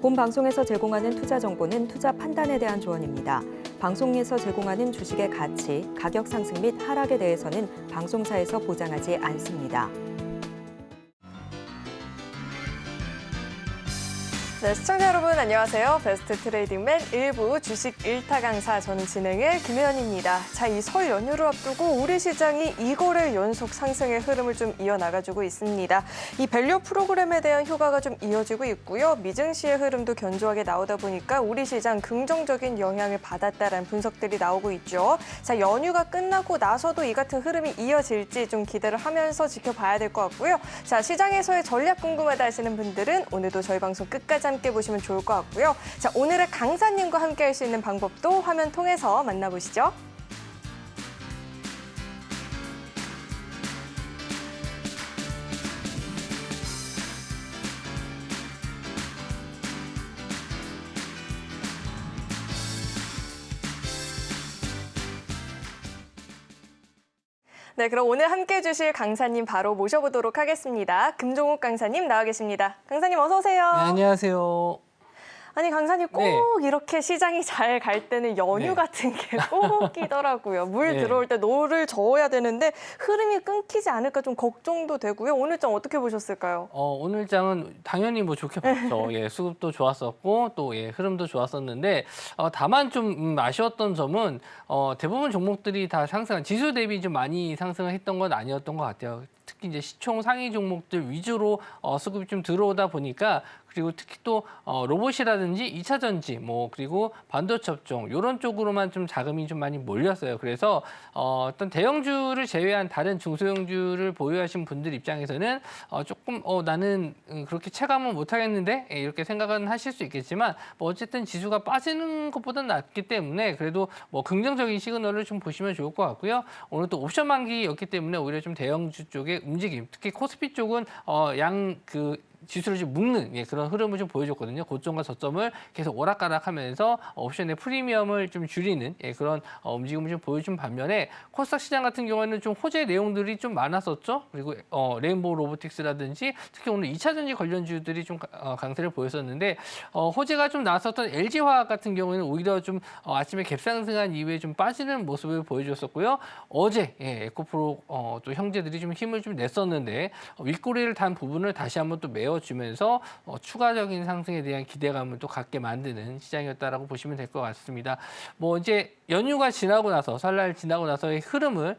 본 방송에서 제공하는 투자 정보는 투자 판단에 대한 조언입니다. 방송에서 제공하는 주식의 가치, 가격 상승 및 하락에 대해서는 방송사에서 보장하지 않습니다. 네, 시청자 여러분 안녕하세요. 베스트 트레이딩맨 1부 주식 1타 강사 저는 진행의 김혜연입니다. 자, 이 설 연휴를 앞두고 우리 시장이 2거래 연속 상승의 흐름을 좀 이어나가주고 있습니다. 이 밸류 프로그램에 대한 효과가 좀 이어지고 있고요. 미증시의 흐름도 견조하게 나오다 보니까 우리 시장 긍정적인 영향을 받았다라는 분석들이 나오고 있죠. 자, 연휴가 끝나고 나서도 이 같은 흐름이 이어질지 좀 기대를 하면서 지켜봐야 될 것 같고요. 자, 시장에서의 전략 궁금하다 하시는 분들은 오늘도 저희 방송 끝까지 함께 보시면 좋을 것 같고요. 자, 오늘의 강사님과 함께 할 수 있는 방법도 화면 통해서 만나보시죠. 네, 그럼 오늘 함께 해주실 강사님 바로 모셔보도록 하겠습니다. 금종욱 강사님 나와 계십니다. 강사님 어서 오세요. 네, 안녕하세요. 아니 강사님 꼭 네. 이렇게 시장이 잘 갈 때는 연휴 네. 같은 게 꼭 끼더라고요. 물 네. 들어올 때 노를 저어야 되는데 흐름이 끊기지 않을까 좀 걱정도 되고요. 오늘 장 어떻게 보셨을까요? 오늘 장은 당연히 뭐 좋게 봤죠. 예, 수급도 좋았었고 또 예, 흐름도 좋았었는데 다만 좀 아쉬웠던 점은 대부분 종목들이 다 지수 대비 좀 많이 상승을 했던 건 아니었던 것 같아요. 특히 이제 시총 상위 종목들 위주로 수급이 좀 들어오다 보니까 그리고 특히 또 로봇이라든지 2차 전지 그리고 반도체 업종 이런 쪽으로만 좀 자금이 좀 많이 몰렸어요. 그래서 어떤 대형주를 제외한 다른 중소형주를 보유하신 분들 입장에서는 조금 나는 그렇게 체감은 못 하겠는데 이렇게 생각은 하실 수 있겠지만 어쨌든 지수가 빠지는 것보다는 낫기 때문에 그래도 긍정적인 시그널을 좀 보시면 좋을 것 같고요. 오늘 또 옵션 만기였기 때문에 오히려 좀 대형주 쪽의 움직임, 특히 코스피 쪽은 지수를 좀 묶는 그런 흐름을 좀 보여줬거든요. 고점과 저점을 계속 오락가락하면서 옵션의 프리미엄을 좀 줄이는 그런 움직임을 좀 보여준 반면에 코스닥 시장 같은 경우에는 좀 호재 내용들이 좀 많았었죠. 그리고 레인보우 로보틱스라든지 특히 오늘 2차 전지 관련주들이 좀 강세를 보였었는데 호재가 좀 나왔었던 LG화학 같은 경우에는 오히려 좀 아침에 갭상승한 이후에 좀 빠지는 모습을 보여줬었고요. 어제 에코프로 또 형제들이 좀 힘을 좀 냈었는데 윗꼬리를 단 부분을 다시 한번 또 메워주면서 추가적인 상승에 대한 기대감을 또 갖게 만드는 시장이었다라고 보시면 될 것 같습니다. 이제 연휴가 지나고 나서 설날 지나고 나서의 흐름을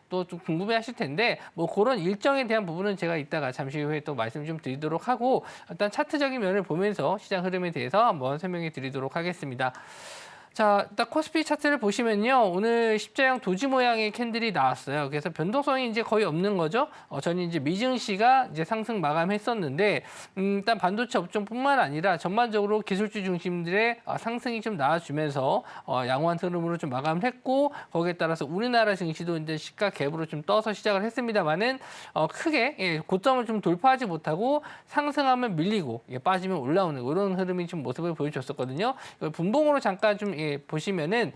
또 좀 궁금해하실 텐데 그런 일정에 대한 부분은 제가 이따가 잠시 후에 또 말씀 좀 드리도록 하고 일단 차트적인 면을 보면서 시장 흐름에 대해서 한번 설명해 드리도록 하겠습니다. 자, 딱 코스피 차트를 보시면요. 오늘 십자형 도지 모양의 캔들이 나왔어요. 그래서 변동성이 이제 거의 없는 거죠. 저는 이제 미증시가 이제 상승 마감했었는데, 일단 반도체 업종뿐만 아니라 전반적으로 기술주 중심들의 상승이 좀 나와주면서 양호한 흐름으로 좀 마감을 했고, 거기에 따라서 우리나라 증시도 이제 시가 갭으로 좀 떠서 시작을 했습니다만은 크게 고점을 좀 돌파하지 못하고 상승하면 밀리고 빠지면 올라오는 이런 흐름이 좀 모습을 보여줬었거든요. 이걸 분봉으로 잠깐 좀 보시면은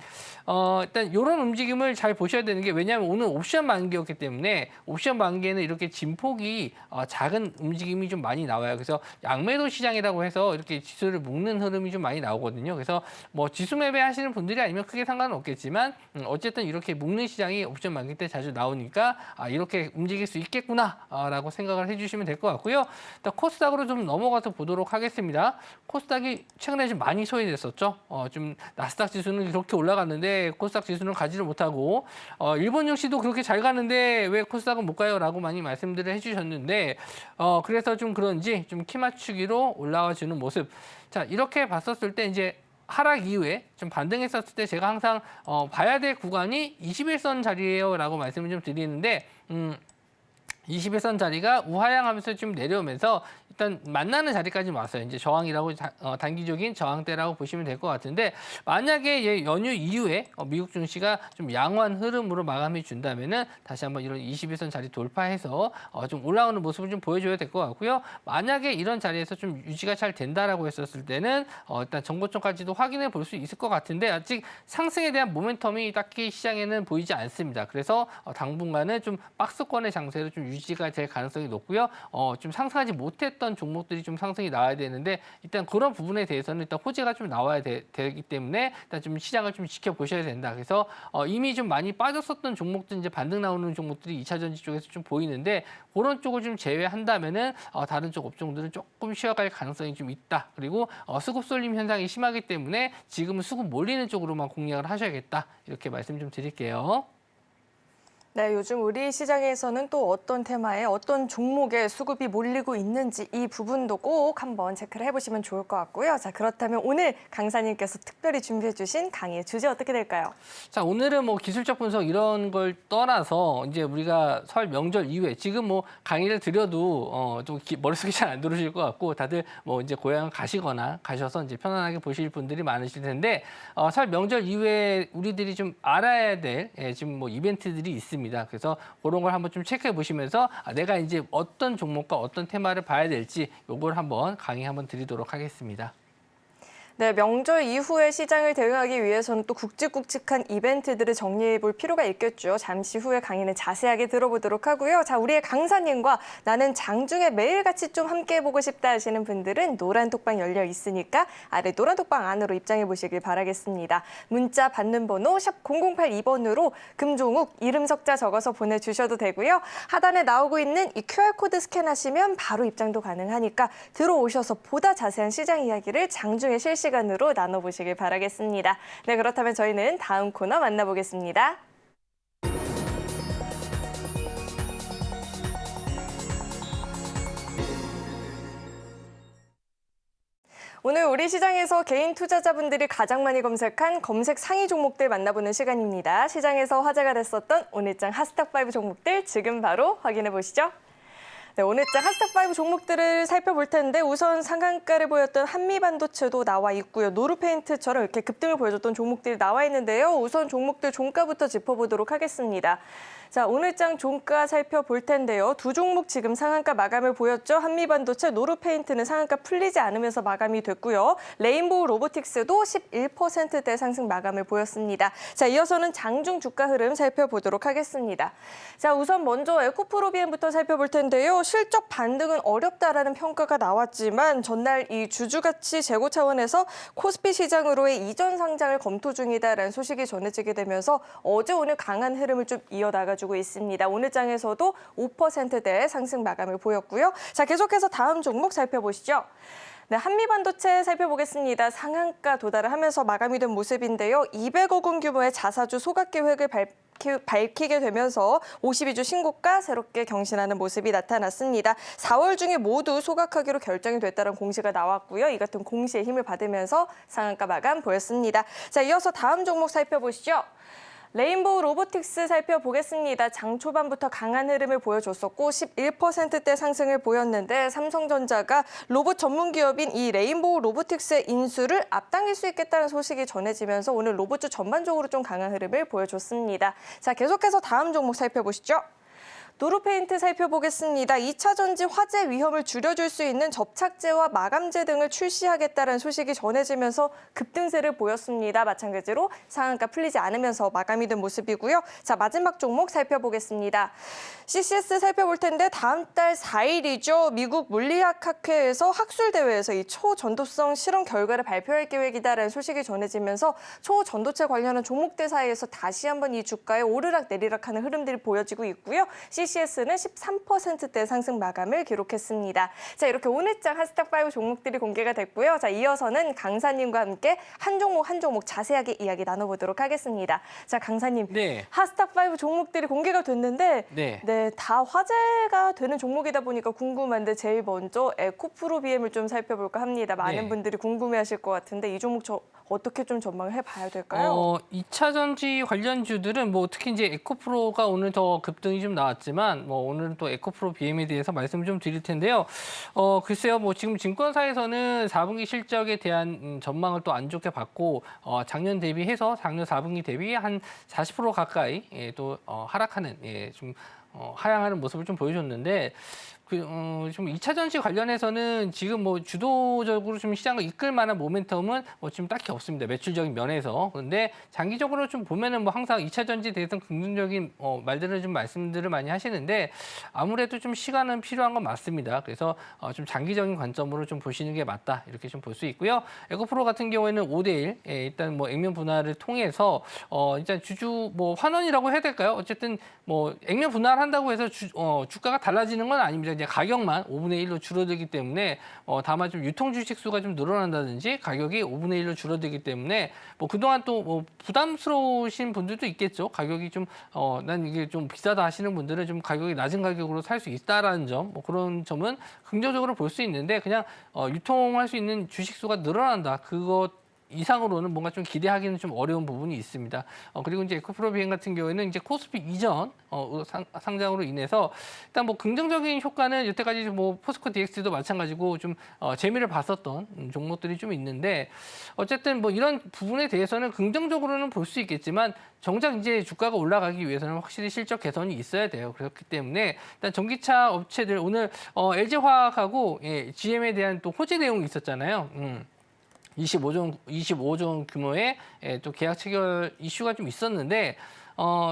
일단 이런 움직임을 잘 보셔야 되는 게 왜냐하면 오늘 옵션 만기였기 때문에 옵션 만기에는 이렇게 진폭이 작은 움직임이 좀 많이 나와요. 그래서 양매도 시장이라고 해서 이렇게 지수를 묶는 흐름이 좀 많이 나오거든요. 그래서 지수 매매 하시는 분들이 아니면 크게 상관은 없겠지만 어쨌든 이렇게 묶는 시장이 옵션 만기 때 자주 나오니까 이렇게 움직일 수 있겠구나라고 생각을 해주시면 될 것 같고요. 일단 코스닥으로 좀 넘어가서 보도록 하겠습니다. 코스닥이 최근에 좀 많이 소외됐었죠. 좀 나스닥 지수는 그렇게 올라갔는데 코스닥 지수는 가지를 못하고 일본 역시도 그렇게 잘 가는데 왜 코스닥은 못 가요? 라고 많이 말씀들을 해주셨는데 그래서 좀 그런지 좀 키 맞추기로 올라와 주는 모습. 자, 이렇게 봤었을 때 이제 하락 이후에 좀 반등했었을 때 제가 항상 봐야 될 구간이 21선 자리예요 라고 말씀을 좀 드리는데 21선 자리가 우하향하면서 좀 내려오면서 일단 만나는 자리까지 왔어요. 이제 저항이라고 단기적인 저항대라고 보시면 될 것 같은데 만약에 연휴 이후에 미국 증시가 좀 양호한 흐름으로 마감해 준다면은 다시 한번 이런 21선 자리 돌파해서 좀 올라오는 모습을 좀 보여줘야 될 것 같고요. 만약에 이런 자리에서 좀 유지가 잘 된다라고 했었을 때는 일단 정고점까지도 확인해 볼 수 있을 것 같은데 아직 상승에 대한 모멘텀이 딱히 시장에는 보이지 않습니다. 그래서 당분간은 좀 박스권의 장세를 좀 유지가 될 가능성이 높고요. 좀 상승하지 못했던 종목들이 좀 상승이 나와야 되는데 일단 그런 부분에 대해서는 일단 호재가 좀 나와야 되기 때문에 일단 좀 시장을 좀 지켜보셔야 된다. 그래서 이미 좀 많이 빠졌었던 종목들 이제 반등 나오는 종목들이 2차 전지 쪽에서 좀 보이는데 그런 쪽을 좀 제외한다면은 다른 쪽 업종들은 조금 쉬어갈 가능성이 좀 있다. 그리고 수급 쏠림 현상이 심하기 때문에 지금은 수급 몰리는 쪽으로만 공략을 하셔야겠다. 이렇게 말씀 좀 드릴게요. 네, 요즘 우리 시장에서는 또 어떤 테마에 어떤 종목에 수급이 몰리고 있는지 이 부분도 꼭 한번 체크를 해보시면 좋을 것 같고요. 자, 그렇다면 오늘 강사님께서 특별히 준비해 주신 강의의 주제 어떻게 될까요? 자, 오늘은 뭐 기술적 분석 이런 걸 떠나서 이제 우리가 설 명절 이후에 지금 뭐 강의를 드려도 좀 머릿속에 잘 안 들어오실 것 같고 다들 뭐 이제 고향 가시거나 가셔서 이제 편안하게 보실 분들이 많으실 텐데 설 명절 이후에 우리들이 좀 알아야 될 지금 뭐 이벤트들이 있습니다. 그래서 그런 걸 한번 좀 체크해 보시면서 내가 이제 어떤 종목과 어떤 테마를 봐야 될지 요걸 한번 강의 한번 드리도록 하겠습니다. 네, 명절 이후에 시장을 대응하기 위해서는 또 굵직굵직한 이벤트들을 정리해 볼 필요가 있겠죠. 잠시 후에 강의는 자세하게 들어보도록 하고요. 자, 우리의 강사님과 나는 장중에 매일같이 좀 함께 해보고 싶다 하시는 분들은 노란 톡방 열려 있으니까 아래 노란 톡방 안으로 입장해 보시길 바라겠습니다. 문자 받는 번호 샵 0082번으로 금종욱 이름 석자 적어서 보내주셔도 되고요. 하단에 나오고 있는 이 QR코드 스캔하시면 바로 입장도 가능하니까 들어오셔서 보다 자세한 시장 이야기를 장중에 실시간으로 나눠보시길 바라겠습니다. 네, 그렇다면 저희는 다음 코너 만나보겠습니다. 오늘 우리 시장에서 개인 투자자분들이 가장 많이 검색한 검색 상위 종목들 만나보는 시간입니다. 시장에서 화제가 됐었던 오늘장 핫스탑5 종목들 지금 바로 확인해 보시죠. 네, 오늘장 핫스탑5 종목들을 살펴볼 텐데 우선 상한가를 보였던 한미반도체도 나와 있고요. 노르페인트처럼 이렇게 급등을 보여줬던 종목들이 나와 있는데요. 우선 종목들 종가부터 짚어보도록 하겠습니다. 자, 오늘장 종가 살펴볼 텐데요. 두 종목 지금 상한가 마감을 보였죠. 한미반도체, 노르페인트는 상한가 풀리지 않으면서 마감이 됐고요. 레인보우 로보틱스도 11%대 상승 마감을 보였습니다. 자, 이어서는 장중 주가 흐름 살펴보도록 하겠습니다. 자, 우선 먼저 에코프로비엠부터 살펴볼 텐데요. 실적 반등은 어렵다라는 평가가 나왔지만 전날 이 주주가치 제고 차원에서 코스피 시장으로의 이전 상장을 검토 중이다라는 소식이 전해지게 되면서 어제 오늘 강한 흐름을 좀 이어나가주고 있습니다. 오늘 장에서도 5%대 상승 마감을 보였고요. 자, 계속해서 다음 종목 살펴보시죠. 네, 한미반도체 살펴보겠습니다. 상한가 도달을 하면서 마감이 된 모습인데요. 200억 원 규모의 자사주 소각 계획을 밝히게 되면서 52주 신고가 새롭게 경신하는 모습이 나타났습니다. 4월 중에 모두 소각하기로 결정이 됐다는 공시가 나왔고요. 이 같은 공시의 힘을 받으면서 상한가 마감 보였습니다. 자, 이어서 다음 종목 살펴보시죠. 레인보우 로보틱스 살펴보겠습니다. 장 초반부터 강한 흐름을 보여줬었고 11%대 상승을 보였는데 삼성전자가 로봇 전문 기업인 이 레인보우 로보틱스의 인수를 앞당길 수 있겠다는 소식이 전해지면서 오늘 로봇주 전반적으로 좀 강한 흐름을 보여줬습니다. 자, 계속해서 다음 종목 살펴보시죠. 노르페인트 살펴보겠습니다. 2차 전지 화재 위험을 줄여줄 수 있는 접착제와 마감제 등을 출시하겠다는 소식이 전해지면서 급등세를 보였습니다. 마찬가지로 상한가 풀리지 않으면서 마감이 된 모습이고요. 자, 마지막 종목 살펴보겠습니다. CCS 살펴볼 텐데 다음 달 4일이죠. 미국 물리학학회에서 학술대회에서 이 초전도성 실험 결과를 발표할 계획이다라는 소식이 전해지면서 초전도체 관련한 종목들 사이에서 다시 한번 이 주가에 오르락 내리락하는 흐름들이 보여지고 있고요. CCS는 13%대 상승 마감을 기록했습니다. 자, 이렇게 오늘장 핫스탑5 종목들이 공개가 됐고요. 자, 이어서는 강사님과 함께 한 종목 자세하게 이야기 나눠보도록 하겠습니다. 자, 강사님, 네. 핫스탑5 종목들이 공개가 됐는데 네. 다 화제가 되는 종목이다 보니까 궁금한데 제일 먼저 에코프로비엠을 좀 살펴볼까 합니다. 많은 네. 분들이 궁금해하실 것 같은데 이 종목 어떻게 좀 전망을 해봐야 될까요? 2차 전지 관련주들은 뭐 특히 이제 에코프로가 오늘 더 급등이 좀 나왔지만 뭐 오늘은 또 에코프로 BM에 대해서 말씀 좀 드릴 텐데요. 글쎄요, 뭐 지금 증권사에서는 4분기 실적에 대한 전망을 또 안 좋게 봤고 작년 대비해서 작년 4분기 대비 한 40% 가까이 또 하락하는 좀 하향하는 모습을 좀 보여줬는데. 좀 2차 전지 관련해서는 지금 뭐 주도적으로 좀 시장을 이끌 만한 모멘텀은 뭐 지금 딱히 없습니다. 매출적인 면에서. 그런데 장기적으로 좀 보면은 뭐 항상 2차 전지에 대해서 긍정적인 말들을 좀 말씀들을 많이 하시는데 아무래도 좀 시간은 필요한 건 맞습니다. 그래서 좀 장기적인 관점으로 좀 보시는 게 맞다. 이렇게 좀 볼 수 있고요. 에코프로 같은 경우에는 5대1 일단 뭐 액면 분할을 통해서 일단 주주 뭐 환원이라고 해야 될까요? 어쨌든 뭐 액면 분할한다고 해서 주가가 달라지는 건 아닙니다. 이제 가격만 5분의 1로 줄어들기 때문에 다만 좀 유통 주식 수가 좀 늘어난다든지 가격이 5분의 1로 줄어들기 때문에 뭐 그동안 또 뭐 부담스러우신 분들도 있겠죠. 가격이 좀 난 이게 좀 비싸다 하시는 분들은 좀 가격이 낮은 가격으로 살 수 있다라는 점, 뭐 그런 점은 긍정적으로 볼 수 있는데 그냥 유통할 수 있는 주식 수가 늘어난다. 그것 이상으로는 뭔가 좀 기대하기는 좀 어려운 부분이 있습니다. 그리고 이제 에코프로 비행 같은 경우에는 이제 코스피 이전 상장으로 인해서 일단 뭐 긍정적인 효과는 여태까지 뭐 포스코 DX도 마찬가지고 좀 재미를 봤었던 종목들이 좀 있는데 어쨌든 뭐 이런 부분에 대해서는 긍정적으로는 볼 수 있겠지만 정작 이제 주가가 올라가기 위해서는 확실히 실적 개선이 있어야 돼요. 그렇기 때문에 일단 전기차 업체들 오늘 LG화학하고 GM에 대한 또 호재 내용이 있었잖아요. 25조 규모의 또 계약 체결 이슈가 좀 있었는데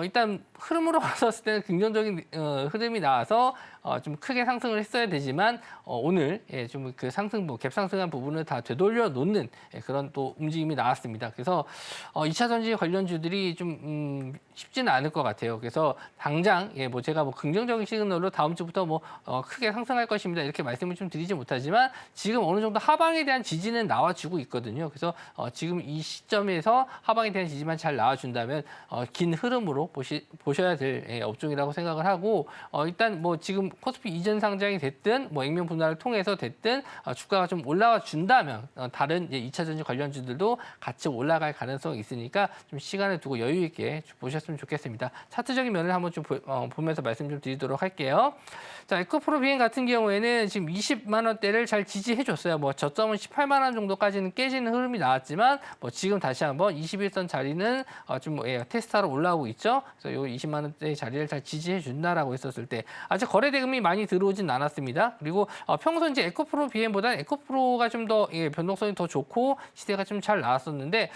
일단 흐름으로 봤었을 때는 긍정적인 흐름이 나와서 좀 크게 상승을 했어야 되지만 오늘 좀 그 상승, 갭 상승한 부분을 다 되돌려 놓는 그런 또 움직임이 나왔습니다. 그래서 2차 전지 관련주들이 좀 쉽지는 않을 것 같아요. 그래서 당장 뭐 제가 뭐 긍정적인 시그널로 다음 주부터 뭐 크게 상승할 것입니다. 이렇게 말씀을 좀 드리지 못하지만 지금 어느 정도 하방에 대한 지지는 나와주고 있거든요. 그래서 지금 이 시점에서 하방에 대한 지지만 잘 나와준다면 긴 흐름으로 보셔야 될 업종이라고 생각을 하고 일단 뭐 지금 코스피 이전 상장이 됐든 뭐 액면 분할을 통해서 됐든 주가가 좀 올라와 준다면 다른 2차 전지 관련주들도 같이 올라갈 가능성이 있으니까 좀 시간을 두고 여유 있게 보셨으면 좋겠습니다. 차트적인 면을 한번 좀 보면서 말씀 좀 드리도록 할게요. 자, 에코프로 비행 같은 경우에는 지금 20만 원대를 잘 지지해 줬어요. 뭐 저점은 18만 원 정도까지는 깨지는 흐름이 나왔지만 뭐 지금 다시 한번 21선 자리는 좀 테스트하러 올라오고 있죠. 그래서 요 20만 원대 자리를 잘 지지해 준다라고 했었을 때 아직 거래 대금이 많이 들어오진 않았습니다. 그리고 평소 이제 에코프로 BM보다는 에코프로가 좀 더 변동성이 더 좋고 시세가 좀 잘 나왔었는데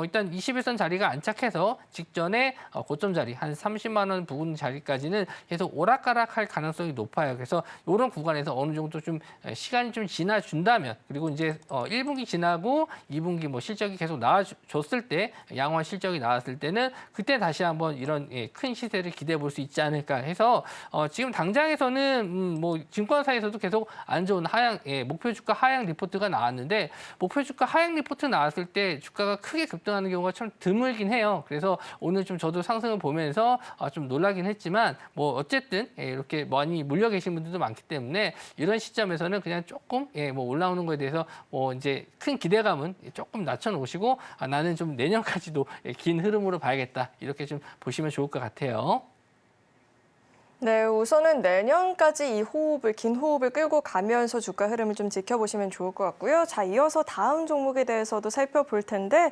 일단 21선 자리가 안착해서 직전에 고점 자리 한 30만 원 부근 자리까지는 계속 오락가락할 가능성이 높아요. 그래서 이런 구간에서 어느 정도 좀 시간이 좀 지나준다면 그리고 이제 1분기 지나고 2분기 뭐 실적이 계속 나와줬을 때 양호한 실적이 나왔을 때는 그때 다시 한번 이런 큰 시세를 기대해 볼 수 있지 않을까 해서 지금 당장에서는 뭐 증권사에서도 계속 안 좋은 하향 목표 주가 하향 리포트가 나왔는데 목표 주가 하향 리포트 나왔을 때 주가가 크게 급등하는 경우가 참 드물긴 해요. 그래서 오늘 좀 저도 상승을 보면서 좀 놀라긴 했지만 뭐 어쨌든 이렇게 많이 물려 계신 분들도 많기 때문에 이런 시점에서는 그냥 조금 뭐 올라오는 거에 대해서 뭐 이제 큰 기대감은 조금 낮춰놓으시고 나는 좀 내년까지도 긴 흐름으로 봐야겠다 이렇게 좀 보시면 좋을 것 같아요. 네, 우선은 내년까지 긴 호흡을 끌고 가면서 주가 흐름을 좀 지켜보시면 좋을 것 같고요. 자, 이어서 다음 종목에 대해서도 살펴볼 텐데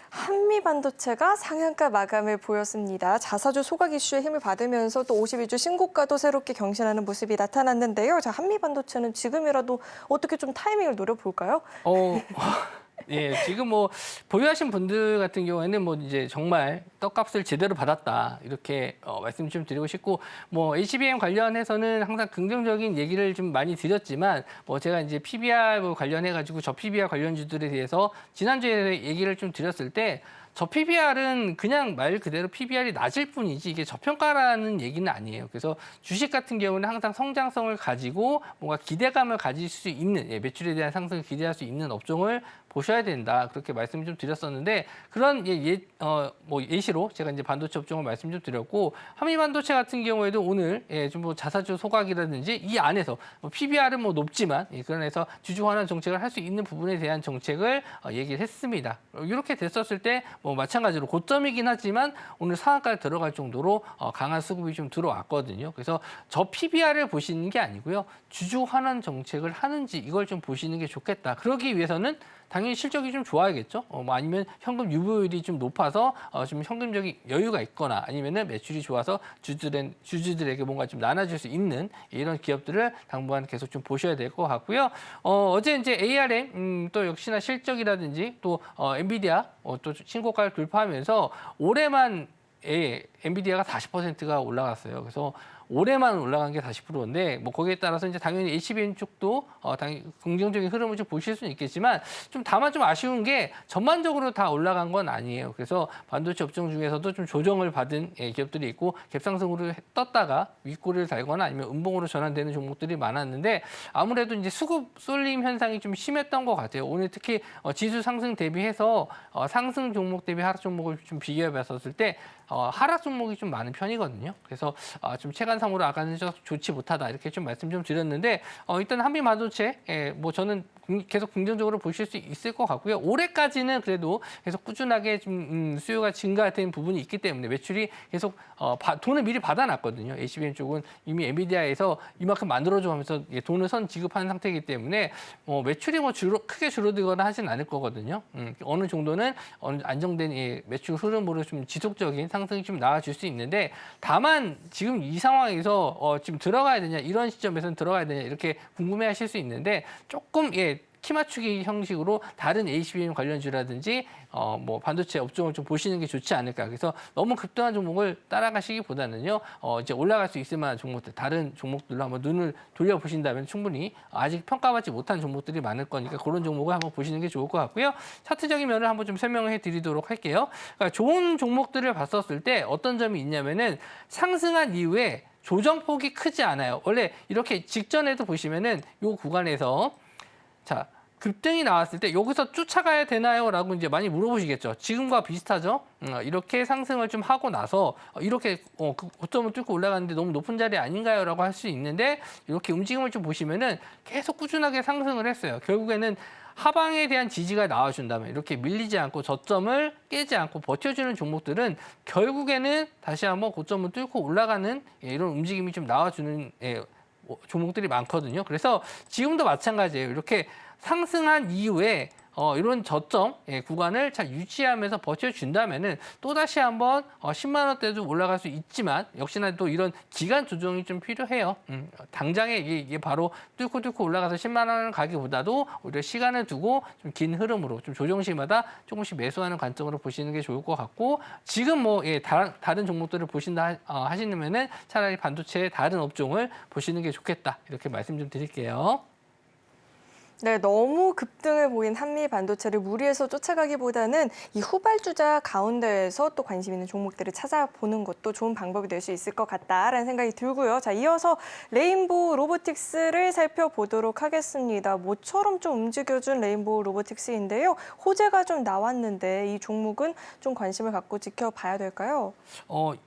한미반도체가 상한가 마감을 보였습니다. 자사주 소각 이슈에 힘을 받으면서 또 52주 신고가도 새롭게 경신하는 모습이 나타났는데요. 자, 한미반도체는 지금이라도 어떻게 좀 타이밍을 노려볼까요? 지금 뭐 보유하신 분들 같은 경우에는 뭐 이제 정말 떡값을 제대로 받았다 이렇게 말씀 좀 드리고 싶고 뭐 HBM 관련해서는 항상 긍정적인 얘기를 좀 많이 드렸지만 뭐 제가 이제 PBR 관련해 가지고 저 PBR 관련주들에 대해서 지난주에 얘기를 좀 드렸을 때. 저 PBR은 그냥 말 그대로 PBR이 낮을 뿐이지 이게 저평가라는 얘기는 아니에요. 그래서 주식 같은 경우는 항상 성장성을 가지고 뭔가 기대감을 가질 수 있는 매출에 대한 상승을 기대할 수 있는 업종을 보셔야 된다. 그렇게 말씀 좀 드렸었는데 그런 뭐 예시로 제가 이제 반도체 업종을 말씀 좀 드렸고 한미반도체 같은 경우에도 오늘 좀 뭐 자사주 소각이라든지 이 안에서 뭐 PBR은 뭐 높지만 그런에서 주주 환원 정책을 할 수 있는 부분에 대한 정책을 얘기를 했습니다. 이렇게 됐었을 때 뭐 마찬가지로 고점이긴 하지만 오늘 상한가에 들어갈 정도로 강한 수급이 좀 들어왔거든요. 그래서 저 PBR을 보시는 게 아니고요. 주주 환원 정책을 하는지 이걸 좀 보시는 게 좋겠다. 그러기 위해서는 당연히 실적이 좀 좋아야겠죠. 뭐 아니면 현금 유보율이 좀 높아서 좀 현금적인 여유가 있거나 아니면은 매출이 좋아서 주주들에게 뭔가 좀 나눠줄 수 있는 이런 기업들을 당분간 계속 좀 보셔야 될 것 같고요. 어제 이제 ARM 또 역시나 실적이라든지 또 엔비디아 또 신고가를 돌파하면서 올해만 엔비디아가 40%가 올라갔어요. 그래서 올해만 올라간 게 40%인데 뭐 거기에 따라서 이제 당연히 HBM 쪽도 당연히 긍정적인 흐름을 좀 보실 수는 있겠지만 좀 다만 좀 아쉬운 게 전반적으로 다 올라간 건 아니에요. 그래서 반도체 업종 중에서도 좀 조정을 받은 기업들이 있고 갭상승으로 떴다가 윗꼬리를 달거나 아니면 음봉으로 전환되는 종목들이 많았는데 아무래도 이제 수급 쏠림 현상이 좀 심했던 것 같아요. 오늘 특히 지수 상승 대비해서 상승 종목 대비 하락 종목을 좀 비교해 봤었을 때 하락 종목이 좀 많은 편이거든요. 그래서 좀 체감상으로 아까는 좋지 못하다 이렇게 좀 말씀 좀 드렸는데 일단 한미반도체 뭐 저는 계속 긍정적으로 보실 수 있을 것 같고요. 올해까지는 그래도 계속 꾸준하게 좀 수요가 증가된 부분이 있기 때문에 매출이 계속 돈을 미리 받아놨거든요. HBM 쪽은 이미 엔비디아에서 이만큼 만들어줘 하면서 돈을 선 지급한 상태이기 때문에 매출이 뭐 크게 줄어들거나 하진 않을 거거든요. 어느 정도는 안정된 매출 흐름으로 좀 지속적인 상승이 좀 나와줄 수 있는데 다만 지금 이 상황에서 지금 들어가야 되냐 이런 시점에서는 들어가야 되냐 이렇게 궁금해하실 수 있는데 조금 키 맞추기 형식으로 다른 HBM 관련주라든지 뭐 반도체 업종을 좀 보시는 게 좋지 않을까. 그래서 너무 급등한 종목을 따라가시기보다는요. 이제 올라갈 수 있을 만한 종목들, 다른 종목들로 한번 눈을 돌려보신다면 충분히 아직 평가받지 못한 종목들이 많을 거니까 그런 종목을 한번 보시는 게 좋을 것 같고요. 차트적인 면을 한번 좀 설명을 해드리도록 할게요. 그러니까 좋은 종목들을 봤었을 때 어떤 점이 있냐면은 상승한 이후에 조정폭이 크지 않아요. 원래 이렇게 직전에도 보시면은 이 구간에서 자, 급등이 나왔을 때 여기서 쫓아가야 되나요? 라고 이제 많이 물어보시겠죠. 지금과 비슷하죠? 이렇게 상승을 좀 하고 나서 이렇게 그 고점을 뚫고 올라가는데 너무 높은 자리 아닌가요? 라고 할 수 있는데 이렇게 움직임을 좀 보시면은 계속 꾸준하게 상승을 했어요. 결국에는 하방에 대한 지지가 나와준다면 이렇게 밀리지 않고 저점을 깨지 않고 버텨주는 종목들은 결국에는 다시 한번 고점을 뚫고 올라가는 이런 움직임이 좀 나와주는 종목들이 많거든요. 그래서 지금도 마찬가지예요. 이렇게 상승한 이후에 이런 저점 구간을 잘 유지하면서 버텨준다면은 또 다시 한번 10만 원대도 올라갈 수 있지만 역시나 또 이런 기간 조정이 좀 필요해요. 당장에 이게 바로 뚫고 올라가서 10만 원을 가기보다도 오히려 시간을 두고 좀 긴 흐름으로 좀 조정시마다 조금씩 매수하는 관점으로 보시는 게 좋을 것 같고 지금 뭐 다른 종목들을 보신다 하시면은 차라리 반도체의 다른 업종을 보시는 게 좋겠다 이렇게 말씀 좀 드릴게요. 네, 너무 급등을 보인 한미 반도체를 무리해서 쫓아가기보다는 이 후발주자 가운데에서 또 관심 있는 종목들을 찾아보는 것도 좋은 방법이 될 수 있을 것 같다라는 생각이 들고요. 자, 이어서 레인보우 로보틱스를 살펴보도록 하겠습니다. 모처럼 좀 움직여준 레인보우 로보틱스인데요. 호재가 좀 나왔는데 이 종목은 좀 관심을 갖고 지켜봐야 될까요?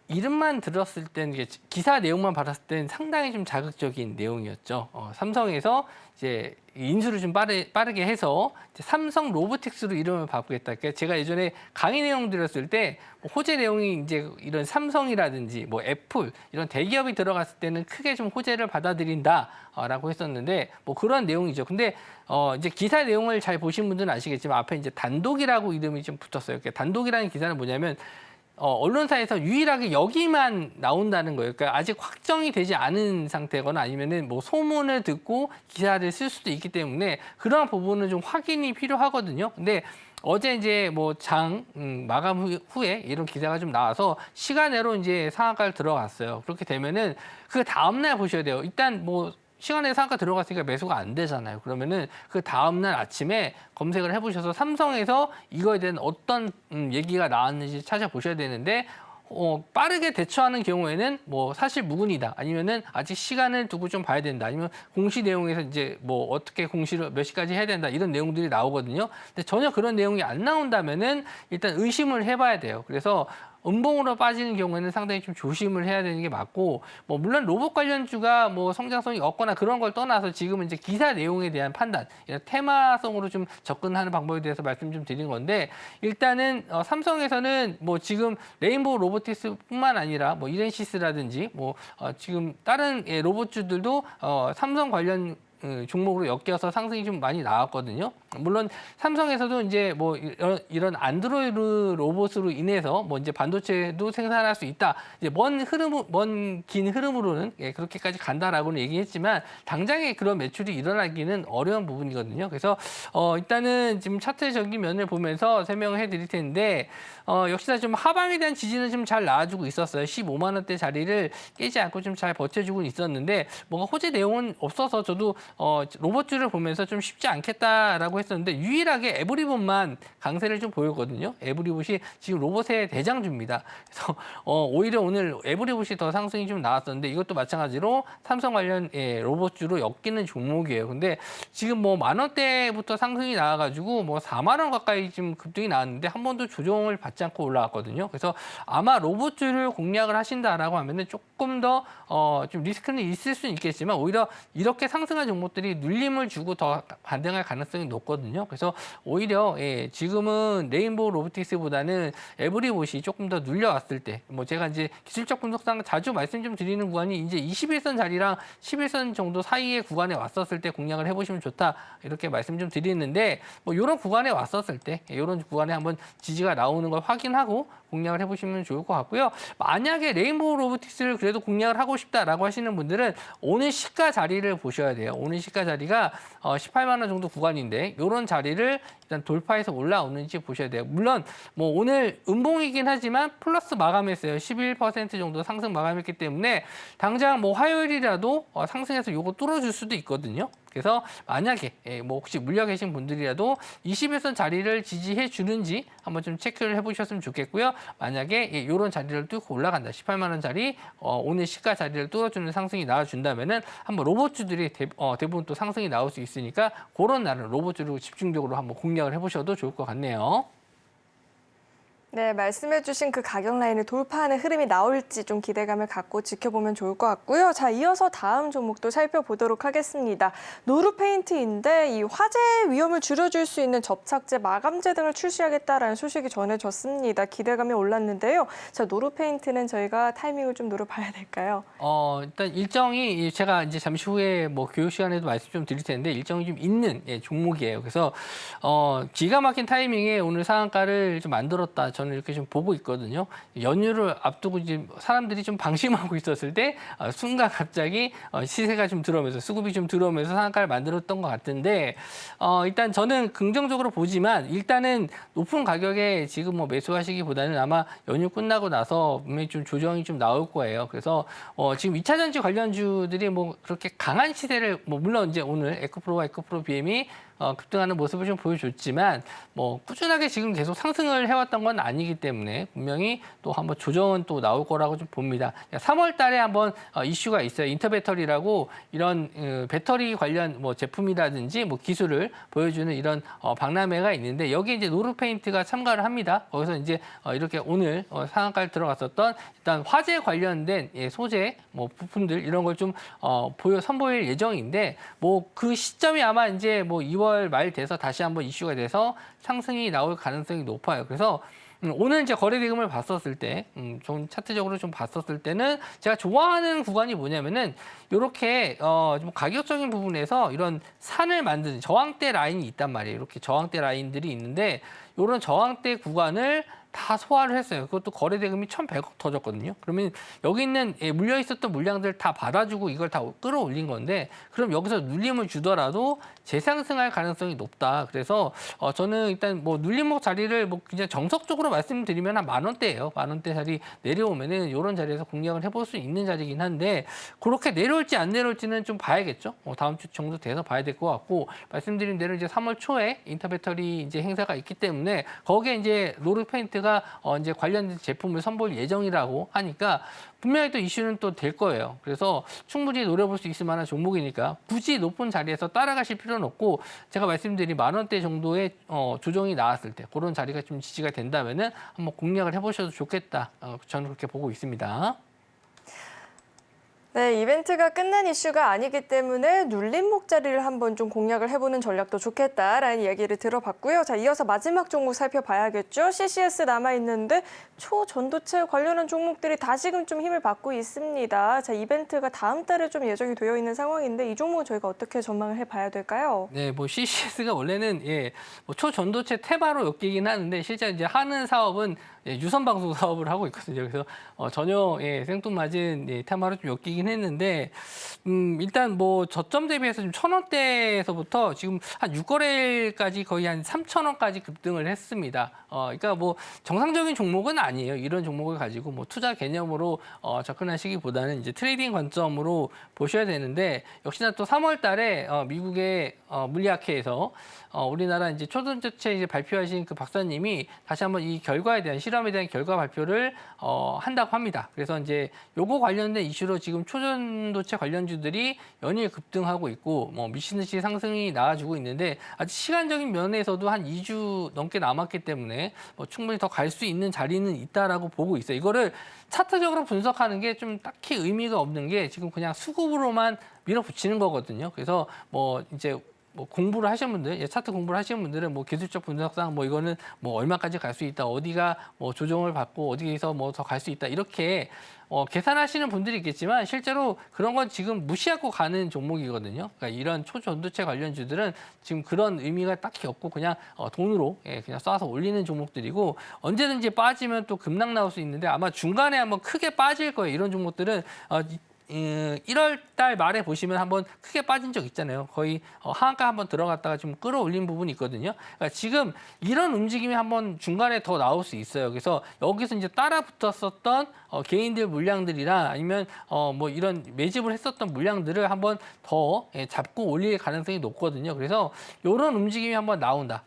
이름만 들었을 때는 기사 내용만 봤을 때는 상당히 좀 자극적인 내용이었죠. 삼성에서 이제 인수를 좀 빠르게 해서 삼성 로보틱스로 이름을 바꾸겠다. 그러니까 제가 예전에 강의 내용 드렸을 때 호재 내용이 이제 이런 삼성이라든지 뭐 애플 이런 대기업이 들어갔을 때는 크게 좀 호재를 받아들인다라고 했었는데 뭐 그런 내용이죠. 근데 이제 기사 내용을 잘 보신 분들은 아시겠지만 앞에 이제 단독이라고 이름이 좀 붙었어요. 그러니까 단독이라는 기사는 뭐냐면 언론사에서 유일하게 여기만 나온다는 거예요. 그러니까 아직 확정이 되지 않은 상태거나 아니면은 뭐 소문을 듣고 기사를 쓸 수도 있기 때문에 그러한 부분은 좀 확인이 필요하거든요. 근데 어제 이제 뭐 마감 후에 이런 기사가 좀 나와서 시간외로 이제 상한가를 들어갔어요. 그렇게 되면은 그 다음날 보셔야 돼요. 일단 뭐 시간에 상한가 들어갔으니까 매수가 안 되잖아요. 그러면은 그 다음날 아침에 검색을 해보셔서 삼성에서 이거에 대한 어떤 얘기가 나왔는지 찾아보셔야 되는데 빠르게 대처하는 경우에는 뭐 사실 무근이다 아니면은 아직 시간을 두고 좀 봐야 된다 아니면 공시 내용에서 이제 뭐 어떻게 공시를 몇 시까지 해야 된다 이런 내용들이 나오거든요. 근데 전혀 그런 내용이 안 나온다면은 일단 의심을 해봐야 돼요. 그래서 음봉으로 빠지는 경우에는 상당히 좀 조심을 해야 되는 게 맞고, 뭐 물론 로봇 관련주가 뭐 성장성이 없거나 그런 걸 떠나서 지금은 이제 기사 내용에 대한 판단, 이런 테마성으로 좀 접근하는 방법에 대해서 말씀 좀 드린 건데, 일단은 삼성에서는 뭐 지금 레인보우 로보틱스뿐만 아니라 뭐 이렌시스라든지 뭐 지금 다른 로봇주들도 삼성 관련 종목으로 엮여서 상승이 좀 많이 나왔거든요. 물론 삼성에서도 이제 뭐 이런 안드로이드 로봇으로 인해서 뭐 이제 반도체도 생산할 수 있다. 이제 먼 긴 흐름으로는 그렇게까지 간다라고는 얘기했지만 당장에 그런 매출이 일어나기는 어려운 부분이거든요. 그래서 일단은 지금 차트적인 면을 보면서 설명을 해드릴 텐데 역시나 좀 하방에 대한 지지는 좀 잘 나와주고 있었어요. 15만 원대 자리를 깨지 않고 좀 잘 버텨주고 있었는데 뭔가 호재 내용은 없어서 저도 로봇주를 보면서 좀 쉽지 않겠다라고 했었는데 유일하게 에브리봇만 강세를 좀 보였거든요. 에브리봇이 지금 로봇의 대장주입니다. 그래서 오히려 오늘 에브리봇이 더 상승이 좀 나왔었는데 이것도 마찬가지로 삼성 관련 로봇주로 엮이는 종목이에요. 근데 지금 뭐 10,000원대부터 상승이 나와가지고 뭐 4만 원 가까이 지금 급등이 나왔는데 한 번도 조정을 받지 않고 올라왔거든요. 그래서 아마 로봇주를 공략을 하신다라고 하면은 조금 더 좀 리스크는 있을 수는 있겠지만 오히려 이렇게 상승한 종목들이 눌림을 주고 더 반등할 가능성이 높거든요. 그래서 오히려 지금은 레인보우 로보틱스보다는 에브리봇이 조금 더 눌려왔을 때, 뭐 제가 이제 기술적 분석상 자주 말씀 좀 드리는 구간이 이제 21선 자리랑 11선 정도 사이의 구간에 왔었을 때 공략을 해보시면 좋다 이렇게 말씀 좀 드리는데 뭐 이런 구간에 왔었을 때 이런 구간에 한번 지지가 나오는 걸 확인하고 공략을 해보시면 좋을 것 같고요. 만약에 레인보우 로보틱스를 그래도 공략을 하고 싶다라고 하시는 분들은 오늘 시가 자리를 보셔야 돼요. 오늘 시가 자리가 18만 원 정도 구간인데 이런 자리를 일단 돌파해서 올라오는지 보셔야 돼요. 물론 뭐 오늘 음봉이긴 하지만 플러스 마감했어요. 11% 정도 상승 마감했기 때문에 당장 뭐 화요일이라도 상승해서 요거 뚫어줄 수도 있거든요. 그래서 만약에 뭐 혹시 물려 계신 분들이라도 21선 자리를 지지해 주는지 한번 좀 체크를 해보셨으면 좋겠고요. 만약에 이런 자리를 뚫고 올라간다. 18만 원 자리 오늘 시가 자리를 뚫어주는 상승이 나와준다면은 한번 로봇주들이 대부분 또 상승이 나올 수 있으니까 그런 날은 로봇주로 집중적으로 한번 공략을 해보셔도 좋을 것 같네요. 네, 말씀해주신 그 가격 라인을 돌파하는 흐름이 나올지 좀 기대감을 갖고 지켜보면 좋을 것 같고요. 자, 이어서 다음 종목도 살펴보도록 하겠습니다. 노루페인트인데 이 화재 위험을 줄여줄 수 있는 접착제, 마감제 등을 출시하겠다라는 소식이 전해졌습니다. 기대감이 올랐는데요. 자, 노루페인트는 저희가 타이밍을 좀 노려봐야 될까요? 일단 일정이 제가 이제 잠시 후에 뭐 교육 시간에도 말씀 좀 드릴 텐데 일정이 좀 있는 종목이에요. 그래서 기가 막힌 타이밍에 오늘 상한가를 좀 만들었다. 저는 이렇게 좀 보고 있거든요. 연휴를 앞두고 이제 사람들이 좀 방심하고 있었을 때 순간 갑자기 시세가 좀 들어오면서 수급이 좀 들어오면서 상한가를 만들었던 것 같은데 일단 저는 긍정적으로 보지만 일단은 높은 가격에 지금 뭐 매수하시기보다는 아마 연휴 끝나고 나서 분명히 좀 조정이 좀 나올 거예요. 그래서 지금 2차 전지 관련주들이 뭐 그렇게 강한 시세를 뭐 물론 이제 오늘 에코프로와 에코프로 BM이 급등하는 모습을 좀 보여줬지만 뭐 꾸준하게 지금 계속 상승을 해왔던 건 아니기 때문에 분명히 또 한번 조정은 또 나올 거라고 좀 봅니다. 3월 달에 한번 이슈가 있어요. 인터배터리라고 이런 배터리 관련 뭐 제품이라든지 뭐 기술을 보여주는 이런 박람회가 있는데 여기에 이제 노루페인트가 참가를 합니다. 거기서 이제 이렇게 오늘 상한가를 들어갔었던 일단 화재 관련된 소재 뭐 부품들 이런 걸 좀 선보일 예정인데 뭐 그 시점이 아마 이제 뭐 2월 말 돼서 다시 한번 이슈가 돼서 상승이 나올 가능성이 높아요. 그래서 오늘 이제 거래 대금을 봤었을 때, 좀 차트적으로 좀 봤었을 때는 제가 좋아하는 구간이 뭐냐면은 이렇게 좀 가격적인 부분에서 이런 산을 만드는 저항대 라인이 있단 말이에요. 이렇게 저항대 라인들이 있는데 이런 저항대 구간을 다 소화를 했어요. 그것도 거래 대금이 1,100억 터졌거든요. 그러면 여기 있는 물려 있었던 물량들 다 받아주고 이걸 다 끌어올린 건데 그럼 여기서 눌림을 주더라도 재상승할 가능성이 높다. 그래서 저는 일단 뭐 눌림목 자리를 뭐 그냥 정석적으로 말씀드리면 한 10,000원대예요. 10,000원대 자리 내려오면은 이런 자리에서 공략을 해볼 수 있는 자리긴 한데 그렇게 내려올지 안 내려올지는 좀 봐야겠죠. 다음 주 정도 돼서 봐야 될 것 같고 말씀드린 대로 이제 3월 초에 인터배터리 이제 행사가 있기 때문에 거기에 이제 노루페인트가 이벤트가 이제 관련된 제품을 선보일 예정이라고 하니까 분명히 또 이슈는 또 될 거예요. 그래서 충분히 노려볼 수 있을 만한 종목이니까 굳이 높은 자리에서 따라가실 필요는 없고 제가 말씀드린 10,000원대 정도의 조정이 나왔을 때 그런 자리가 좀 지지가 된다면은 한번 공략을 해보셔도 좋겠다. 저는 그렇게 보고 있습니다. 네, 이벤트가 끝난 이슈가 아니기 때문에 눌림목 자리를 한번 좀 공략을 해보는 전략도 좋겠다라는 이야기를 들어봤고요. 자, 이어서 마지막 종목 살펴봐야겠죠. CCS 남아있는데 초전도체 관련한 종목들이 다시금 좀 힘을 받고 있습니다. 자, 이벤트가 다음 달에 좀 예정이 되어 있는 상황인데 이 종목은 저희가 어떻게 전망을 해봐야 될까요? 네, 뭐 CCS가 원래는 뭐 초전도체 테마로 엮이긴 하는데 실제 이제 하는 사업은 유선 방송 사업을 하고 있거든요. 그래서 전혀 생뚱맞은 테마로 좀 엮이긴 했는데 일단 뭐 저점 대비해서 좀 1,000원대에서부터 지금 한 6거래일까지 거의 한 3,000원까지 급등을 했습니다. 그러니까 뭐 정상적인 종목은 아니에요. 이런 종목을 가지고 뭐 투자 개념으로 접근하시기보다는 이제 트레이딩 관점으로 보셔야 되는데 역시나 또 3월달에 미국의 물리학회에서 우리나라 이제 초전도체 이제 발표하신 그 박사님이 다시 한번 이 결과에 대한 실험에 대한 결과 발표를 한다고 합니다. 그래서 이제 요거 관련된 이슈로 지금 초전도체 관련주들이 연일 급등하고 있고 뭐 미친 듯이 상승이 나와주고 있는데 아직 시간적인 면에서도 한 2주 넘게 남았기 때문에 뭐 충분히 더 갈 수 있는 자리는 있다라고 보고 있어요. 이거를 차트적으로 분석하는 게 좀 딱히 의미가 없는 게 지금 그냥 수급으로만 밀어붙이는 거거든요. 그래서 뭐 이제 뭐 공부를 하신 분들, 차트 공부를 하시는 분들은 뭐 기술적 분석상 뭐 이거는 뭐 얼마까지 갈 수 있다, 어디가 뭐 조정을 받고 어디에서 뭐 더 갈 수 있다 이렇게 계산하시는 분들이 있겠지만 실제로 그런 건 지금 무시하고 가는 종목이거든요. 그러니까 이런 초전도체 관련주들은 지금 그런 의미가 딱히 없고 그냥 돈으로 그냥 쏴서 올리는 종목들이고 언제든지 빠지면 또 급락 나올 수 있는데 아마 중간에 한번 크게 빠질 거예요. 이런 종목들은 1월 달 말에 보시면 한번 크게 빠진 적 있잖아요. 거의 하한가 한번 들어갔다가 좀 끌어올린 부분이 있거든요. 그러니까 지금 이런 움직임이 한번 중간에 더 나올 수 있어요. 그래서 여기서 이제 따라 붙었었던 개인들 물량들이나 아니면 뭐 이런 매집을 했었던 물량들을 한번 더 잡고 올릴 가능성이 높거든요. 그래서 이런 움직임이 한번 나온다.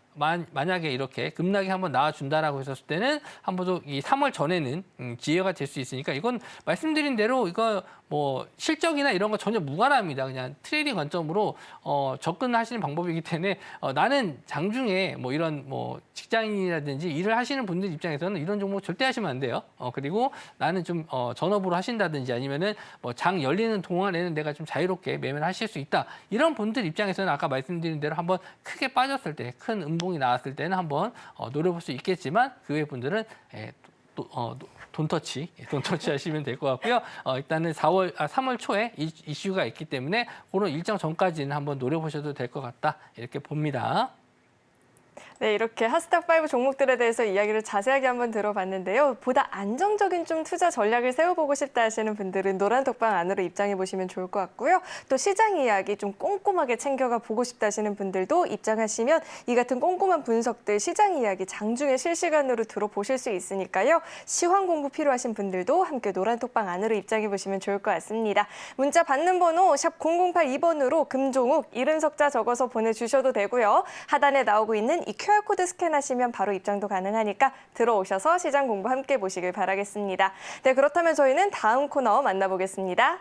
만약에 이렇게 급락이 한번 나와준다라고 했었을 때는 한번 이 3월 전에는 기회가 될 수 있으니까 이건 말씀드린 대로 이거 뭐 실적이나 이런 거 전혀 무관합니다. 그냥 트레이딩 관점으로 접근하시는 방법이기 때문에 나는 장중에 뭐 이런 뭐 직장인이라든지 일을 하시는 분들 입장에서는 이런 종목 절대 하시면 안 돼요. 그리고 나는 좀 전업으로 하신다든지 아니면은 뭐 장 열리는 동안에는 내가 좀 자유롭게 매매를 하실 수 있다. 이런 분들 입장에서는 아까 말씀드린 대로 한번 크게 빠졌을 때 큰 음봉이 나왔을 때는 한번 노려볼 수 있겠지만 그 외 분들은 돈터치 하시면 될 것 같고요. 일단은 3월 초에 이슈가 있기 때문에 그런 일정 전까지는 한번 노려보셔도 될 것 같다. 이렇게 봅니다. 네, 이렇게 핫스탁5 종목들에 대해서 이야기를 자세하게 한번 들어봤는데요. 보다 안정적인 좀 투자 전략을 세워보고 싶다 하시는 분들은 노란 톡방 안으로 입장해 보시면 좋을 것 같고요. 또 시장 이야기 좀 꼼꼼하게 챙겨가 보고 싶다 하시는 분들도 입장하시면 이 같은 꼼꼼한 분석들, 시장 이야기 장중에 실시간으로 들어보실 수 있으니까요. 시황 공부 필요하신 분들도 함께 노란 톡방 안으로 입장해 보시면 좋을 것 같습니다. 문자 받는 번호 샵 0082번으로 금종욱, 이른 석자 적어서 보내주셔도 되고요. 하단에 나오고 있는 이 QR코드 스캔하시면 바로 입장도 가능하니까 들어오셔서 시장 공부 함께 보시길 바라겠습니다. 네, 그렇다면 저희는 다음 코너 만나보겠습니다.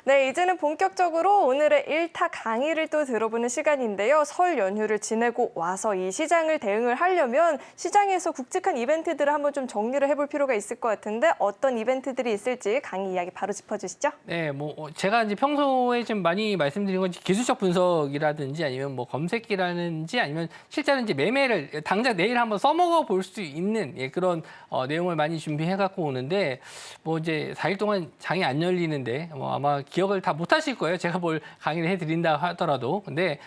네, 이제는 본격적으로 오늘의 일타 강의를 또 들어보는 시간인데요. 설 연휴를 지내고 와서 이 시장을 대응을 하려면 시장에서 굵직한 이벤트들을 한번 좀 정리를 해볼 필요가 있을 것 같은데 어떤 이벤트들이 있을지 강의 이야기 바로 짚어주시죠. 네, 뭐 제가 이제 평소에 좀 많이 말씀드린 건 기술적 분석이라든지 아니면 뭐 검색기라든지 아니면 실제로 이제 매매를 당장 내일 한번 써먹어 볼 수 있는 그런 내용을 많이 준비해 갖고 오는데 뭐 이제 4일 동안 장이 안 열리는데 뭐 아마 기억을 다 못 하실 거예요. 제가 뭘 강의를 해드린다 하더라도. 근데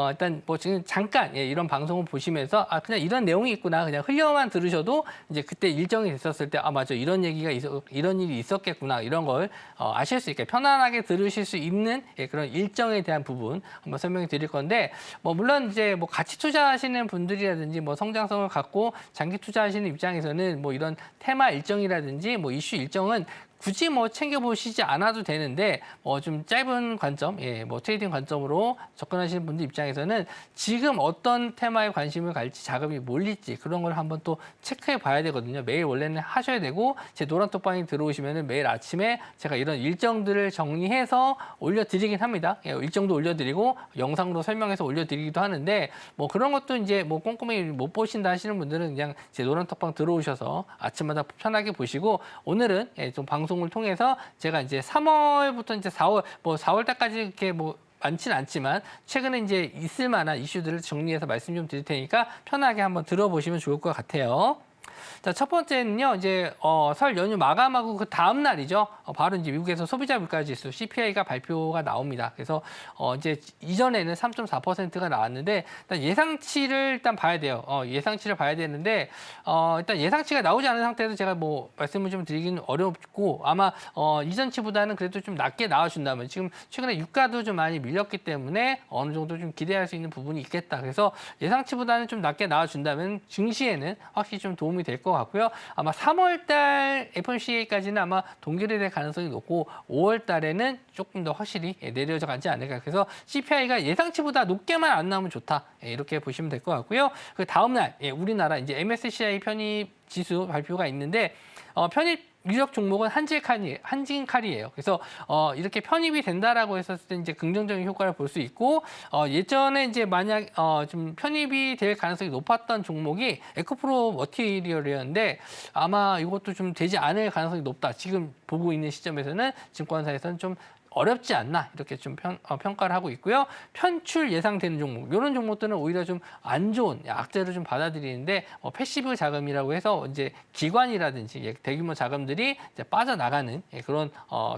일단 뭐 지금 잠깐 이런 방송을 보시면서 그냥 이런 내용이 있구나. 그냥 흘려만 들으셔도 이제 그때 일정이 됐었을 때 맞아 이런 얘기가 이런 일이 있었겠구나. 이런 걸 아실 수 있게 편안하게 들으실 수 있는 그런 일정에 대한 부분 한번 설명해 드릴 건데 뭐 물론 이제 뭐 같이 투자하시는 분들이라든지 뭐 성장성을 갖고 장기 투자하시는 입장에서는 뭐 이런 테마 일정이라든지 뭐 이슈 일정은 굳이 뭐 챙겨보시지 않아도 되는데 좀 짧은 관점, 뭐 트레이딩 관점으로 접근하시는 분들 입장에서는 지금 어떤 테마에 관심을 갈지 자금이 몰릴지 그런 걸 한번 또 체크해 봐야 되거든요. 매일 원래는 하셔야 되고 제 노란톡방에 들어오시면은 매일 아침에 제가 이런 일정들을 정리해서 올려드리긴 합니다. 일정도 올려드리고 영상으로 설명해서 올려드리기도 하는데 뭐 그런 것도 이제 뭐 꼼꼼히 못 보신다 하시는 분들은 그냥 제 노란톡방 들어오셔서 아침마다 편하게 보시고 오늘은 좀 방송을 통해서 제가 이제 3월부터 이제 4월, 뭐 4월 달까지 이렇게 뭐 많지는 않지만 최근에 이제 있을 만한 이슈들을 정리해서 말씀 좀 드릴 테니까 편하게 한번 들어보시면 좋을 것 같아요. 자, 첫 번째는요, 이제 설 연휴 마감하고 그 다음 날이죠. 바로 이제 미국에서 소비자 물가 지수 CPI가 발표가 나옵니다. 그래서 이제 이전에는 3.4%가 나왔는데 일단 예상치를 일단 봐야 돼요. 예상치를 봐야 되는데 일단 예상치가 나오지 않은 상태에서 제가 뭐 말씀을 좀 드리기는 어렵고 아마 이전치보다는 그래도 좀 낮게 나와준다면 지금 최근에 유가도 좀 많이 밀렸기 때문에 어느 정도 좀 기대할 수 있는 부분이 있겠다. 그래서 예상치보다는 좀 낮게 나와준다면 증시에는 확실히 좀 도움이 될 것 같고요. 아마 3월달 FOMC까지는 아마 동결이 될 가능성이 높고 5월달에는 조금 더 확실히 내려져 가지 않을까. 그래서 CPI가 예상치보다 높게만 안 나오면 좋다. 이렇게 보시면 될 것 같고요. 그 다음 날 우리나라 이제 MSCI 편입 지수 발표가 있는데 편입 유력 종목은 한진칼이에요. 그래서 이렇게 편입이 된다라고 했었을 때 이제 긍정적인 효과를 볼 수 있고 예전에 이제 만약 좀 편입이 될 가능성이 높았던 종목이 에코프로 머티리얼이었는데 아마 이것도 좀 되지 않을 가능성이 높다. 지금 보고 있는 시점에서는 증권사에서는 좀 어렵지 않나 이렇게 좀 평가를 하고 있고요. 편출 예상되는 종목 이런 종목들은 오히려 좀 안 좋은 악재를 좀 받아들이는데 패시브 자금이라고 해서 이제 기관이라든지 대규모 자금들이 이제 빠져나가는 그런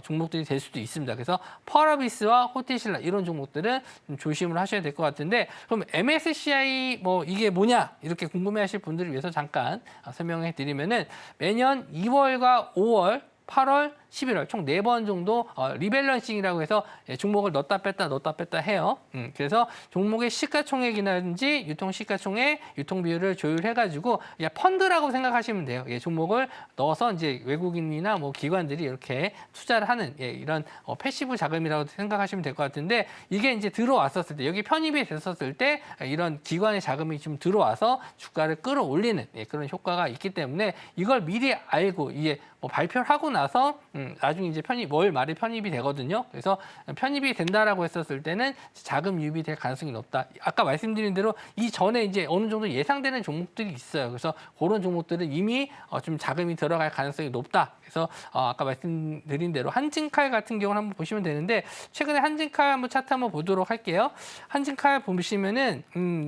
종목들이 될 수도 있습니다. 그래서 펄어비스와 호텔신라 이런 종목들은 좀 조심을 하셔야 될 것 같은데 그럼 MSCI 뭐 이게 뭐냐 이렇게 궁금해하실 분들을 위해서 잠깐 설명해 드리면은 매년 2월과 5월 8월, 11월 총 4번 정도 리밸런싱이라고 해서 종목을 넣었다 뺐다 해요. 그래서 종목의 시가총액이라든지 유통 시가총액, 유통 비율을 조율해가지고 펀드라고 생각하시면 돼요. 종목을 넣어서 이제 외국인이나 뭐 기관들이 이렇게 투자를 하는 이런 패시브 자금이라고 생각하시면 될 것 같은데 이게 이제 들어왔었을 때 여기 편입이 됐었을 때 이런 기관의 자금이 좀 들어와서 주가를 끌어올리는 그런 효과가 있기 때문에 이걸 미리 알고 이게 뭐 발표를 하고 나서 나중에 이제 월 말에 편입이 되거든요. 그래서 편입이 된다라고 했었을 때는 자금 유입이 될 가능성이 높다. 아까 말씀드린 대로 이 전에 이제 어느 정도 예상되는 종목들이 있어요. 그래서 그런 종목들은 이미 좀 자금이 들어갈 가능성이 높다. 그래서 아까 말씀드린 대로 한진칼 같은 경우는 한번 보시면 되는데 최근에 한진칼 한번 차트 한번 보도록 할게요. 한진칼 보시면은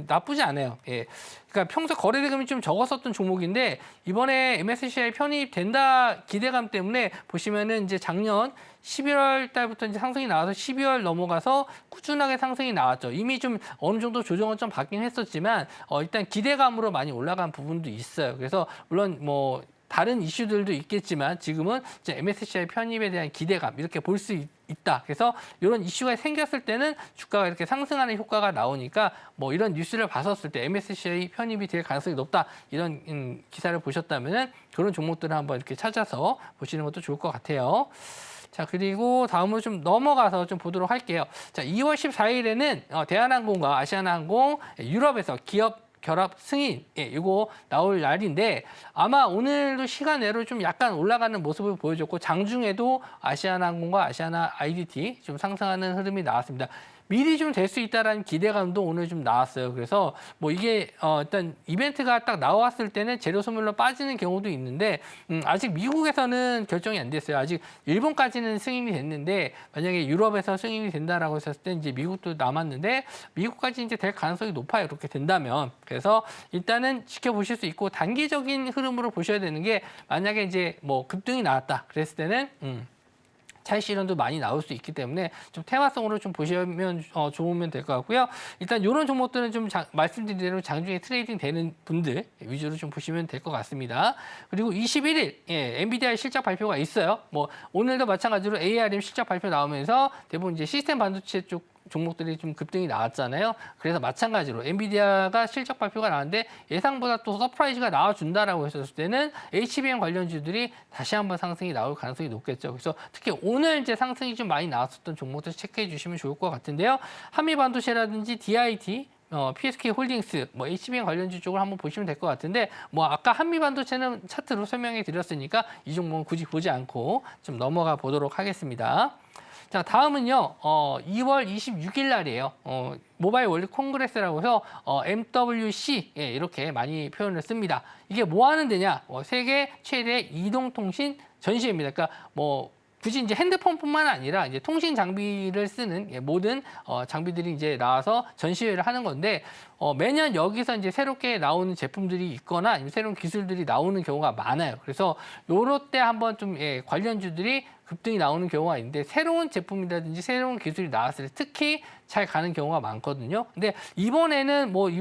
나쁘지 않아요. 그러니까 평소 거래 대금이 좀 적었었던 종목인데 이번에 MSCI 편입된다 기대감 때문에 보시면은 이제 작년 11월 달부터 이제 상승이 나와서 12월 넘어가서 꾸준하게 상승이 나왔죠. 이미 좀 어느 정도 조정은 좀 받긴 했었지만 일단 기대감으로 많이 올라간 부분도 있어요. 그래서 물론 뭐 다른 이슈들도 있겠지만 지금은 이제 MSCI 편입에 대한 기대감 이렇게 볼 수 있다. 그래서 이런 이슈가 생겼을 때는 주가가 이렇게 상승하는 효과가 나오니까 뭐 이런 뉴스를 봤었을 때 MSCI 편입이 될 가능성이 높다. 이런 기사를 보셨다면은 그런 종목들을 한번 이렇게 찾아서 보시는 것도 좋을 것 같아요. 자, 그리고 다음으로 좀 넘어가서 좀 보도록 할게요. 자, 2월 14일에는 대한항공과 아시아나항공 유럽에서 기업 결합 승인, 이거 나올 날인데 아마 오늘도 시간 내로 좀 약간 올라가는 모습을 보여줬고 장중에도 아시아나항공과 아시아나 IDT 좀 상승하는 흐름이 나왔습니다. 미리 좀 될 수 있다라는 기대감도 오늘 좀 나왔어요. 그래서 뭐 이게 일단 이벤트가 딱 나왔을 때는 재료 소멸로 빠지는 경우도 있는데 아직 미국에서는 결정이 안 됐어요. 아직 일본까지는 승인이 됐는데 만약에 유럽에서 승인이 된다라고 했을 때 이제 미국도 남았는데 미국까지 이제 될 가능성이 높아요. 이렇게 된다면. 그래서 일단은 지켜보실 수 있고 단기적인 흐름으로 보셔야 되는 게 만약에 이제 뭐 급등이 나왔다. 그랬을 때는 차익 실현도 많이 나올 수 있기 때문에 좀 테마성으로 좀 보시면 좋으면 될 것 같고요. 일단 이런 종목들은 좀 말씀드린 대로 장중에 트레이딩 되는 분들 위주로 좀 보시면 될 것 같습니다. 그리고 21일 엔비디아의 실적 발표가 있어요. 뭐 오늘도 마찬가지로 ARM 실적 발표 나오면서 대부분 이제 시스템 반도체 쪽 종목들이 좀 급등이 나왔잖아요. 그래서 마찬가지로 엔비디아가 실적 발표가 나왔는데 예상보다 또 서프라이즈가 나와준다라고 했었을 때는 HBM 관련주들이 다시 한번 상승이 나올 가능성이 높겠죠. 그래서 특히 오늘 이제 상승이 좀 많이 나왔었던 종목들 체크해 주시면 좋을 것 같은데요. 한미반도체라든지 DIT, PSK 홀딩스, 뭐 HBM 관련주 쪽을 한번 보시면 될 것 같은데, 뭐 아까 한미반도체는 차트로 설명해 드렸으니까 이 종목은 굳이 보지 않고 좀 넘어가 보도록 하겠습니다. 자, 다음은요, 2월 26일 날이에요. 모바일 월드 콩그레스라고 해서 MWC, 예, 이렇게 많이 표현을 씁니다. 이게 뭐 하는 데냐? 세계 최대 이동통신 전시회입니다. 그러니까 뭐 굳이 이제 핸드폰뿐만 아니라 이제 통신 장비를 쓰는 모든 장비들이 이제 나와서 전시회를 하는 건데, 매년 여기서 이제 새롭게 나오는 제품들이 있거나 아니면 새로운 기술들이 나오는 경우가 많아요. 그래서 요럴 때 한번 좀 관련주들이 급등이 나오는 경우가 있는데, 새로운 제품이라든지 새로운 기술이 나왔을 때 특히 잘 가는 경우가 많거든요. 근데 이번에는 뭐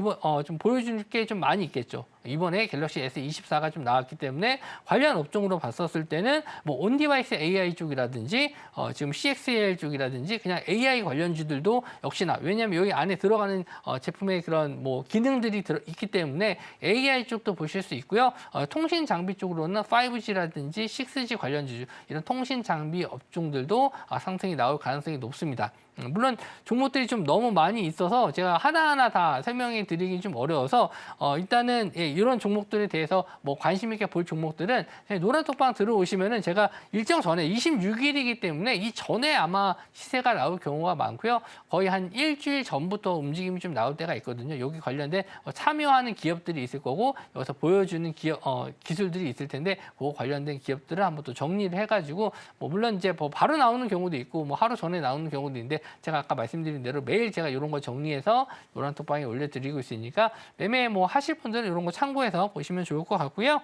좀 보여줄 게 좀 많이 있겠죠. 이번에 갤럭시 S24가 좀 나왔기 때문에 관련 업종으로 봤었을 때는 뭐 온디바이스 AI 쪽이라든지 지금 CXL 쪽이라든지 그냥 AI 관련주들도 역시나, 왜냐하면 여기 안에 들어가는 제품의 그런 뭐 기능들이 있기 때문에 AI 쪽도 보실 수 있고요. 통신 장비 쪽으로는 5G라든지 6G 관련주, 이런 통신 장비 업종들도 상승이 나올 가능성이 높습니다. 물론 종목들이 좀 너무 많이 있어서 제가 하나하나 다 설명해 드리기 좀 어려워서 일단은 이런 종목들에 대해서 뭐 관심 있게 볼 종목들은 노란톡방 들어오시면은 제가 일정 전에 26일이기 때문에 이 전에 아마 시세가 나올 경우가 많고요. 거의 한 일주일 전부터 움직임이 좀 나올 때가 있거든요. 여기 관련된 참여하는 기업들이 있을 거고, 여기서 보여주는 기술들이 있을 텐데 그 관련된 기업들을 한번 또 정리를 해가지고, 뭐 물론 이제 뭐 바로 나오는 경우도 있고 뭐 하루 전에 나오는 경우도 있는데, 제가 아까 말씀드린 대로 매일 제가 이런 거 정리해서 노란톡방에 올려드리고 있으니까 매매 뭐 하실 분들은 이런 거 참고해서 보시면 좋을 것 같고요.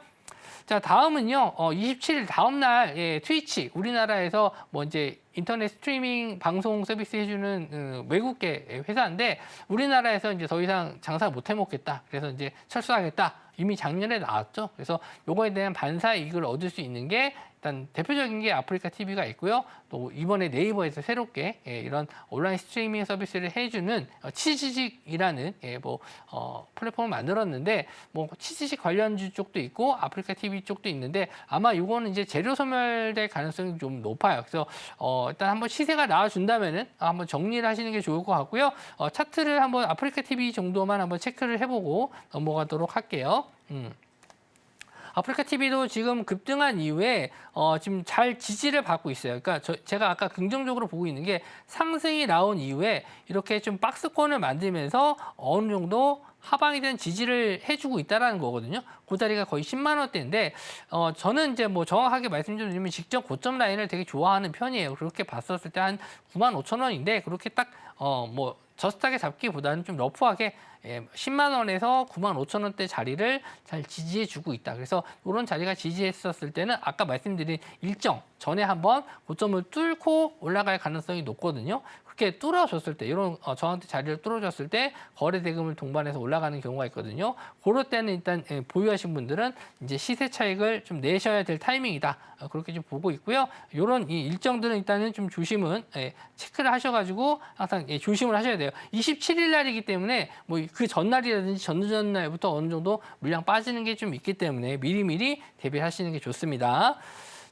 자, 다음은요, 27일 다음 날, 트위치, 우리나라에서 뭐 이제 인터넷 스트리밍 방송 서비스 해주는 외국계 회사인데, 우리나라에서 이제 더 이상 장사 못 해먹겠다. 그래서 이제 철수하겠다. 이미 작년에 나왔죠. 그래서 요거에 대한 반사 이익을 얻을 수 있는 게 일단 대표적인 게 아프리카 TV가 있고요. 또 이번에 네이버에서 새롭게 이런 온라인 스트리밍 서비스를 해주는 치즈직이라는 플랫폼을 만들었는데, 뭐 치즈직 관련주 쪽도 있고 아프리카 TV 쪽도 있는데, 아마 이거는 이제 재료 소멸될 가능성이 좀 높아요. 그래서 일단 한번 시세가 나와준다면은 한번 정리를 하시는 게 좋을 것 같고요. 차트를 한번 아프리카 TV 정도만 한번 체크를 해보고 넘어가도록 할게요. 아프리카 TV도 지금 급등한 이후에 지금 잘 지지를 받고 있어요. 그러니까 제가 아까 긍정적으로 보고 있는 게, 상승이 나온 이후에 이렇게 좀 박스권을 만들면서 어느 정도 하방에 대한 지지를 해주고 있다라는 거거든요. 그 자리가 거의 10만 원대인데, 저는 이제 뭐 정확하게 말씀 좀 드리면 직접 고점 라인을 되게 좋아하는 편이에요. 그렇게 봤었을 때 한 9만 5천 원인데, 그렇게 딱 뭐 저스트하게 잡기보다는 좀 러프하게 10만 원에서 9만 5천 원대 자리를 잘 지지해주고 있다. 그래서 이런 자리가 지지했었을 때는 아까 말씀드린 일정 전에 한번 고점을 뚫고 올라갈 가능성이 높거든요. 그렇게 뚫어줬을 때, 이런 저한테 자리를 뚫어줬을 때 거래 대금을 동반해서 올라가는 경우가 있거든요. 그럴 때는 일단 보유하신 분들은 이제 시세 차익을 좀 내셔야 될 타이밍이다. 그렇게 좀 보고 있고요. 이런 일정들은 일단은 좀 조심은 체크를 하셔가지고 항상 조심을 하셔야 돼요. 27일 날이기 때문에 뭐 그 전날이라든지 전날부터 어느 정도 물량 빠지는 게 좀 있기 때문에 미리미리 대비하시는 게 좋습니다.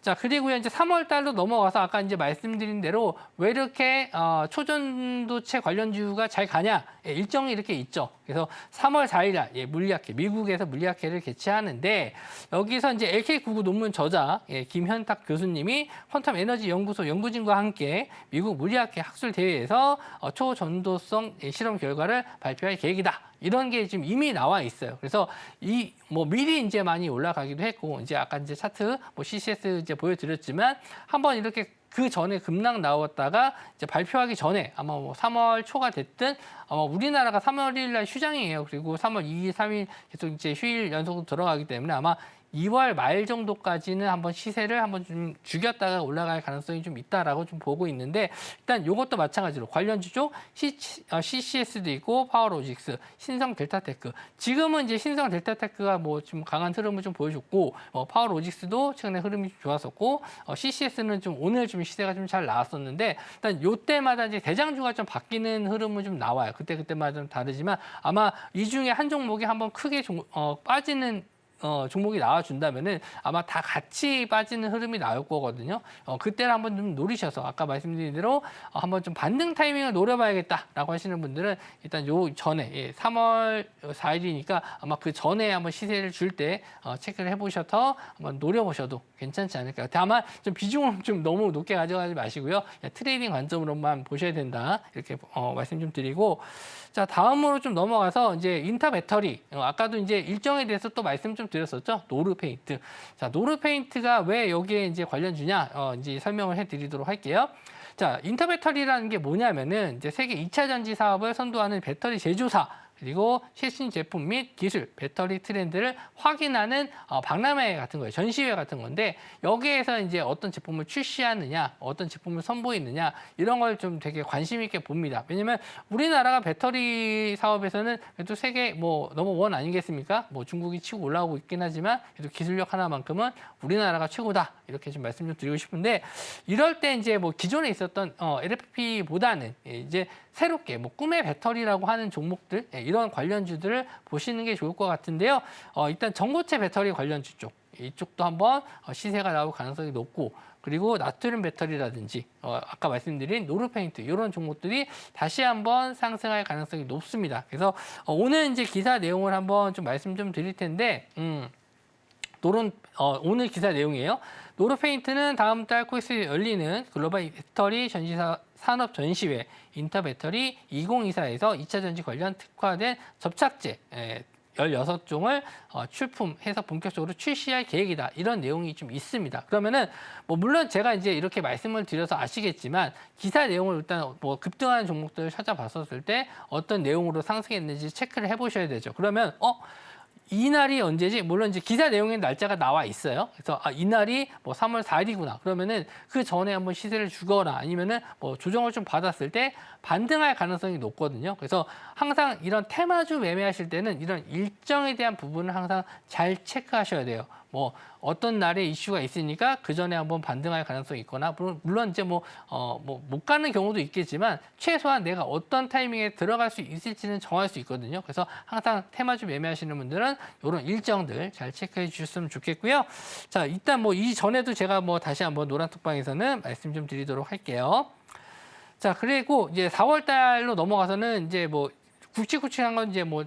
자, 그리고요, 이제 3월 달로 넘어가서 아까 이제 말씀드린 대로 왜 이렇게 초전도체 관련주가 잘 가냐? 일정이 이렇게 있죠. 그래서 3월 4일 날 물리학회, 미국에서 물리학회를 개최하는데, 여기서 이제 LK99 논문 저자 김현탁 교수님이 퀀텀 에너지 연구소 연구진과 함께 미국 물리학회 학술 대회에서 초전도성 실험 결과를 발표할 계획이다. 이런 게 지금 이미 나와 있어요. 그래서 뭐 미리 이제 많이 올라가기도 했고, 이제 아까 이제 차트 뭐 CCS 이제 보여드렸지만, 한번 이렇게 그 전에 급락 나왔다가 이제 발표하기 전에 아마 뭐 3월 초가 됐든, 아마 우리나라가 3월 1일 날 휴장이에요. 그리고 3월 2일, 3일 계속 이제 휴일 연속으로 들어가기 때문에 아마 2월 말 정도까지는 한번 시세를 한번 좀 죽였다가 올라갈 가능성이 좀 있다라고 좀 보고 있는데 일단 이것도 마찬가지로 관련주죠. CCS도 있고 파워로직스, 신성 델타테크. 지금은 이제 신성 델타테크가 뭐 좀 강한 흐름을 좀 보여줬고 파워로직스도 최근에 흐름이 좋았었고 CCS는 좀 오늘 좀 시세가 좀 잘 나왔었는데 일단 요때마다 이제 대장주가 좀 바뀌는 흐름은 좀 나와요. 그때마다 좀 다르지만 아마 이 중에 한 종목이 한번 크게 빠지는 종목이 나와준다면은 아마 다 같이 빠지는 흐름이 나올 거거든요. 그때를 한번 좀 노리셔서 아까 말씀드린 대로 한번 좀 반등 타이밍을 노려봐야겠다라고 하시는 분들은 일단 요 전에 3월 4일이니까 아마 그 전에 한번 시세를 줄 때 체크를 해보셔서 한번 노려보셔도 괜찮지 않을까요? 다만 좀 비중을 좀 너무 높게 가져가지 마시고요. 트레이딩 관점으로만 보셔야 된다 이렇게 말씀 좀 드리고 자 다음으로 좀 넘어가서 이제 인터 배터리 아까도 이제 일정에 대해서 또 말씀 좀 드렸었죠. 노르페인트. 자, 노르페인트가 왜 여기에 이제 관련주냐? 이제 설명을 해드리도록 할게요. 자, 인터배터리라는 게 뭐냐면은 이제 세계 2차 전지 사업을 선도하는 배터리 제조사 그리고 최신 제품 및 기술, 배터리 트렌드를 확인하는 박람회 같은 거예요. 전시회 같은 건데 여기에서 이제 어떤 제품을 출시하느냐, 어떤 제품을 선보이느냐 이런 걸 좀 되게 관심 있게 봅니다. 왜냐면 우리나라가 배터리 사업에서는 그래도 세계 뭐 넘버원 아니겠습니까? 뭐 중국이 치고 올라오고 있긴 하지만 그래도 기술력 하나만큼은 우리나라가 최고다 이렇게 좀 말씀 좀 드리고 싶은데 이럴 때 이제 뭐 기존에 있었던 LFP보다는 이제 새롭게 뭐 꿈의 배터리라고 하는 종목들 이런 관련주들을 보시는 게 좋을 것 같은데요. 일단 전고체 배터리 관련주 쪽 이쪽도 한번 시세가 나올 가능성이 높고 그리고 나트륨 배터리라든지 아까 말씀드린 노르페인트 이런 종목들이 다시 한번 상승할 가능성이 높습니다. 그래서 오늘 이제 기사 내용을 한번 좀 말씀 좀 드릴 텐데 오늘 기사 내용이에요. 노르페인트는 다음 달 코엑스에 열리는 글로벌 배터리 전시사 산업 전시회 인터배터리 2024에서 2차 전지 관련 특화된 접착제 16종을 출품해서 본격적으로 출시할 계획이다. 이런 내용이 좀 있습니다. 그러면은 뭐 물론 제가 이제 이렇게 말씀을 드려서 아시겠지만 기사 내용을 일단 뭐 급등하는 종목들을 찾아봤었을 때 어떤 내용으로 상승했는지 체크를 해보셔야 되죠. 그러면 이 날이 언제지? 물론 이제 기사 내용에 날짜가 나와 있어요. 그래서 이 날이 뭐 3월 4일이구나. 그러면은 그 전에 한번 시세를 주거나 아니면은 뭐 조정을 좀 받았을 때 반등할 가능성이 높거든요. 그래서 항상 이런 테마주 매매하실 때는 이런 일정에 대한 부분을 항상 잘 체크하셔야 돼요. 뭐 어떤 날에 이슈가 있으니까 그 전에 한번 반등할 가능성이 있거나 물론 이제 뭐 못 가는 경우도 있겠지만 최소한 내가 어떤 타이밍에 들어갈 수 있을지는 정할 수 있거든요. 그래서 항상 테마주 매매하시는 분들은 이런 일정들 잘 체크해 주셨으면 좋겠고요. 자, 일단 뭐 이전에도 제가 뭐 다시 한번 노란톡방에서는 말씀 좀 드리도록 할게요. 자, 그리고 이제 4월 달로 넘어가서는 이제 뭐 굵직굵직한 건 이제 뭐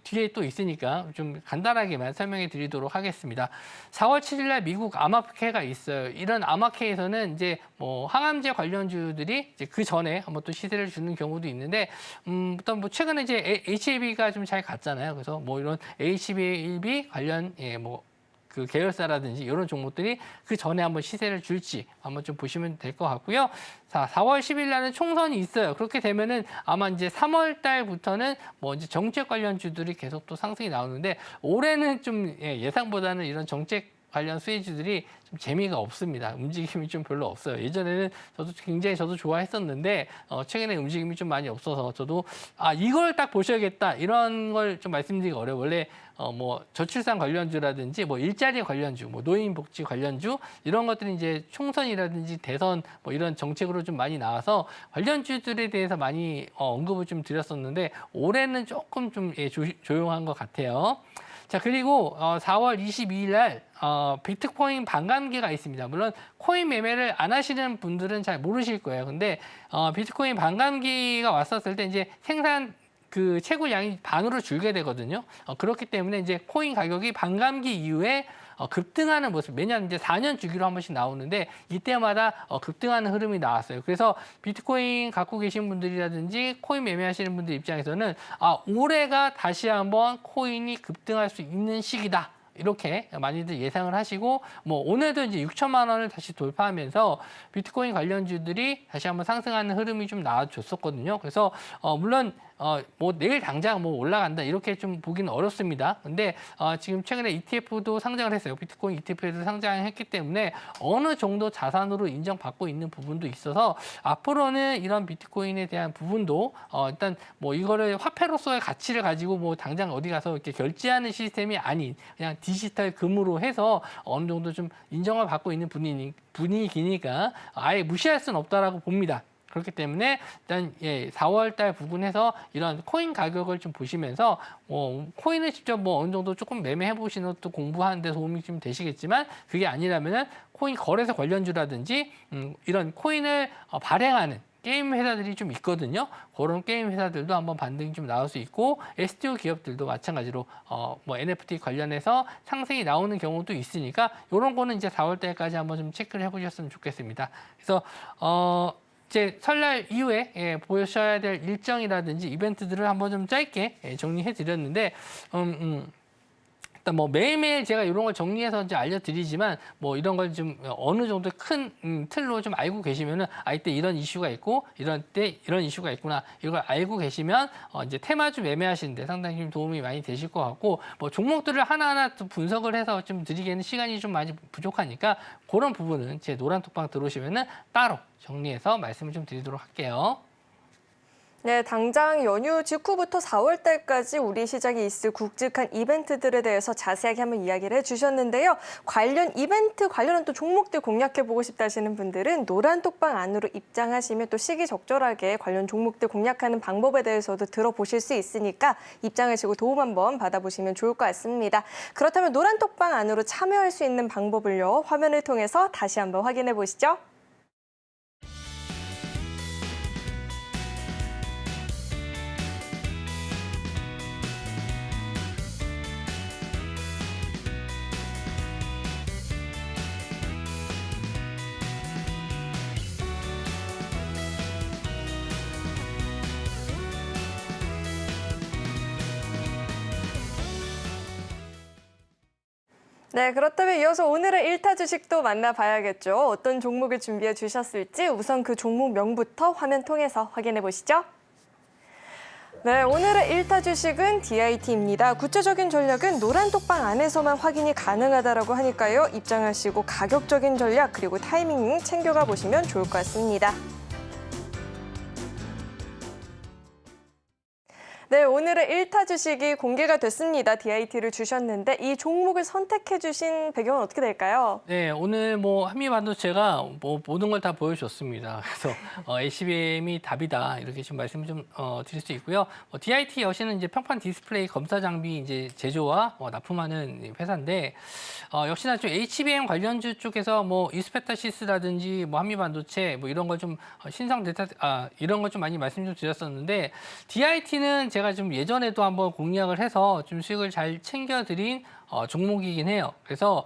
뒤에 또 있으니까 좀 간단하게만 설명해 드리도록 하겠습니다. 4월 7일 날 미국 아마케가 있어요. 이런 아마케에서는 이제 뭐 항암제 관련주들이 이제 그 전에 한번 또 시세를 주는 경우도 있는데 일단 뭐 최근에 이제 HAB가 좀 잘 갔잖아요. 그래서 뭐 이런 HAB 관련 그 계열사라든지 이런 종목들이 그 전에 한번 시세를 줄지 한번 좀 보시면 될 것 같고요. 자, 4월 10일 날은 총선이 있어요. 그렇게 되면은 아마 이제 3월 달부터는 뭐 이제 정책 관련주들이 계속 또 상승이 나오는데 올해는 좀 예상보다는 이런 정책 관련 수혜주들이 좀 재미가 없습니다. 움직임이 좀 별로 없어요. 예전에는 저도 좋아했었는데 최근에 움직임이 좀 많이 없어서 저도 이걸 딱 보셔야겠다 이런 걸 좀 말씀드리기 어려워요. 원래 뭐 저출산 관련주라든지 뭐 일자리 관련주, 뭐 노인복지 관련주 이런 것들이 이제 총선이라든지 대선 뭐 이런 정책으로 좀 많이 나와서 관련주들에 대해서 많이 언급을 좀 드렸었는데 올해는 조금 좀 조용한 것 같아요. 자, 그리고 4월 22일 날 비트코인 반감기가 있습니다. 물론 코인 매매를 안 하시는 분들은 잘 모르실 거예요. 근데 비트코인 반감기가 왔었을 때 이제 생산 그 채굴량이 반으로 줄게 되거든요. 그렇기 때문에 이제 코인 가격이 반감기 이후에 급등하는 모습, 매년 이제 4년 주기로 한 번씩 나오는데 이때마다 급등하는 흐름이 나왔어요. 그래서 비트코인 갖고 계신 분들이라든지 코인 매매하시는 분들 입장에서는 올해가 다시 한번 코인이 급등할 수 있는 시기다. 이렇게 많이들 예상을 하시고 뭐 오늘도 이제 6천만 원을 다시 돌파하면서 비트코인 관련주들이 다시 한번 상승하는 흐름이 좀 나와줬었거든요. 그래서 물론 뭐 내일 당장 뭐 올라간다 이렇게 좀 보기는 어렵습니다. 근데 지금 최근에 ETF도 상장을 했어요. 비트코인 ETF에도 상장했기 때문에 어느 정도 자산으로 인정받고 있는 부분도 있어서 앞으로는 이런 비트코인에 대한 부분도 일단 뭐 이거를 화폐로서의 가치를 가지고 뭐 당장 어디 가서 이렇게 결제하는 시스템이 아닌 그냥 디지털 금으로 해서 어느 정도 좀 인정을 받고 있는 분위기니까 아예 무시할 수는 없다라고 봅니다. 그렇기 때문에 일단 4월 달 부근에서 이런 코인 가격을 좀 보시면서 코인을 직접 뭐 어느 정도 조금 매매해 보시는 것도 공부하는 데 도움이 좀 되시겠지만 그게 아니라면은 코인 거래소 관련주라든지 이런 코인을 발행하는 게임 회사들이 좀 있거든요. 그런 게임 회사들도 한번 반등이 좀 나올 수 있고 STO 기업들도 마찬가지로 뭐 NFT 관련해서 상승이 나오는 경우도 있으니까 이런 거는 이제 4월 달까지 한번 좀 체크를 해보셨으면 좋겠습니다. 그래서 이제 설날 이후에 보셔야 될 일정이라든지 이벤트들을 한번 좀 짧게 정리해 드렸는데 일단 뭐 매일매일 제가 이런 걸 정리해서 이제 알려드리지만 뭐 이런 걸 좀 어느 정도 큰 틀로 좀 알고 계시면은 이때 이런 이슈가 있고 이런 때 이런 이슈가 있구나 이걸 알고 계시면 이제 테마주 매매하시는데 상당히 좀 도움이 많이 되실 것 같고 뭐 종목들을 하나하나 또 분석을 해서 좀 드리기에는 시간이 좀 많이 부족하니까 그런 부분은 제 노란톡방 들어오시면은 따로 정리해서 말씀을 좀 드리도록 할게요. 네, 당장 연휴 직후부터 4월 달까지 우리 시장에 있을 굵직한 이벤트들에 대해서 자세하게 한번 이야기를 해주셨는데요. 관련 이벤트, 관련한 또 종목들 공략해보고 싶다 하시는 분들은 노란톡방 안으로 입장하시면 또 시기적절하게 관련 종목들 공략하는 방법에 대해서도 들어보실 수 있으니까 입장하시고 도움 한번 받아보시면 좋을 것 같습니다. 그렇다면 노란톡방 안으로 참여할 수 있는 방법을요. 화면을 통해서 다시 한번 확인해 보시죠. 네, 그렇다면 이어서 오늘의 1타 주식도 만나봐야겠죠. 어떤 종목을 준비해 주셨을지 우선 그 종목명부터 화면 통해서 확인해 보시죠. 네, 오늘의 1타 주식은 DIT입니다. 구체적인 전략은 노란톡방 안에서만 확인이 가능하다고 하니까요. 입장하시고 가격적인 전략 그리고 타이밍 챙겨가 보시면 좋을 것 같습니다. 네, 오늘의 1타 주식이 공개가 됐습니다. DIT를 주셨는데 이 종목을 선택해 주신 배경은 어떻게 될까요? 네, 오늘 뭐 한미반도체가 뭐 모든 걸 다 보여줬습니다. 그래서 HBM이 답이다 이렇게 좀 말씀을 좀 드릴 수 있고요. DIT 역시는 이제 평판 디스플레이 검사 장비 이제 제조와 납품하는 회사인데 역시나 좀 HBM 관련주 쪽에서 뭐 이스페타시스라든지 뭐 한미반도체 뭐 이런 걸 좀 신성 데이터 이런 걸 좀 많이 말씀 좀 드렸었는데 DIT는 제가 좀 예전에도 한번 공략을 해서 좀 수익을 잘 챙겨드린 종목이긴 해요. 그래서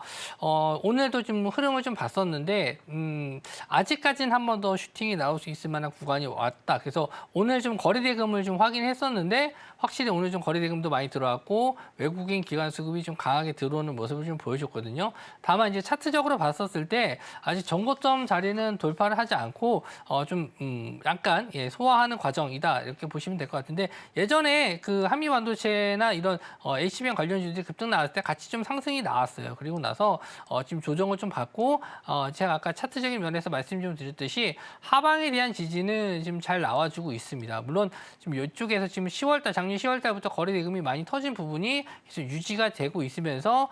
오늘도 좀 흐름을 좀 봤었는데 아직까지는 한 번 더 슈팅이 나올 수 있을 만한 구간이 왔다. 그래서 오늘 좀 거래대금을 좀 확인했었는데 확실히 오늘 좀 거래대금도 많이 들어왔고 외국인 기관 수급이 좀 강하게 들어오는 모습을 좀 보여줬거든요. 다만 이제 차트적으로 봤었을 때 아직 전고점 자리는 돌파를 하지 않고 좀 약간 소화하는 과정이다 이렇게 보시면 될 것 같은데 예전에 그 한미반도체나 이런 HBM 관련주들이 급등 나왔을 때 같이 좀 상승이 나왔어요. 그리고 나서 지금 조정을 좀 받고 제가 아까 차트적인 면에서 말씀 좀 드렸듯이 하방에 대한 지지는 지금 잘 나와주고 있습니다. 물론 지금 이쪽에서 지금 작년 10월 달부터 거래 대금이 많이 터진 부분이 계속 유지가 되고 있으면서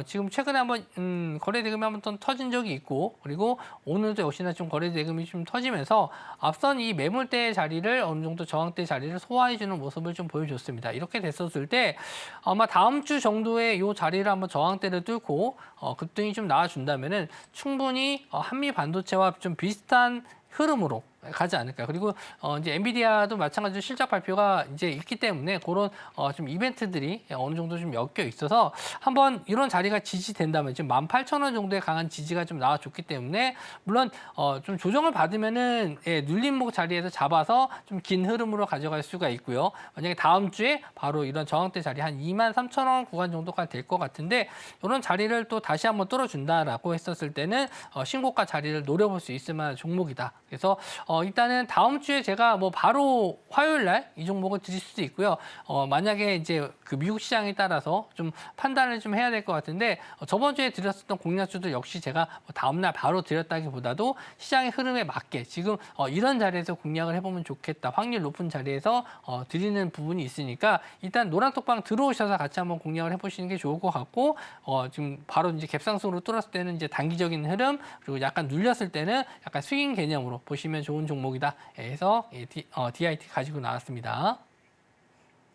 지금 최근에 한번 거래 대금이 한번 터진 적이 있고 그리고 오늘도 역시나 좀 거래 대금이 좀 터지면서 앞선 이 매물대 자리를 어느 정도 저항대 자리를 소화해주는 모습을 좀 보여줬습니다. 이렇게 됐었을 때 아마 다음 주 정도에 이 자리를 한번 저항대를 뚫고 급등이 좀 나와준다면은 충분히 한미 반도체와 좀 비슷한 흐름으로 가지 않을까. 그리고 이제 엔비디아도 마찬가지로 실적 발표가 이제 있기 때문에 그런 좀 이벤트들이 어느 정도 좀 엮여 있어서 한번 이런 자리가 지지된다면 지금 18,000원 정도의 강한 지지가 좀 나와줬기 때문에 물론 좀 조정을 받으면은 눌림목 자리에서 잡아서 좀 긴 흐름으로 가져갈 수가 있고요. 만약에 다음 주에 바로 이런 저항대 자리 한 23,000원 구간 정도가 될 것 같은데 이런 자리를 또 다시 한번 뚫어준다라고 했었을 때는 신고가 자리를 노려볼 수 있을 만한 종목이다. 그래서 일단은 다음 주에 제가 뭐 바로 화요일 날 이 종목을 드릴 수도 있고요. 만약에 이제 그 미국 시장에 따라서 좀 판단을 좀 해야 될 것 같은데 저번 주에 드렸었던 공략주도 역시 제가 다음 날 바로 드렸다기보다도 시장의 흐름에 맞게 지금 이런 자리에서 공략을 해보면 좋겠다. 확률 높은 자리에서 드리는 부분이 있으니까 일단 노란톡방 들어오셔서 같이 한번 공략을 해보시는 게 좋을 것 같고 지금 바로 이제 갭상승으로 뚫었을 때는 이제 단기적인 흐름 그리고 약간 눌렸을 때는 약간 스윙 개념으로 보시면 좋은 종목이다 해서 DIT 가지고 나왔습니다.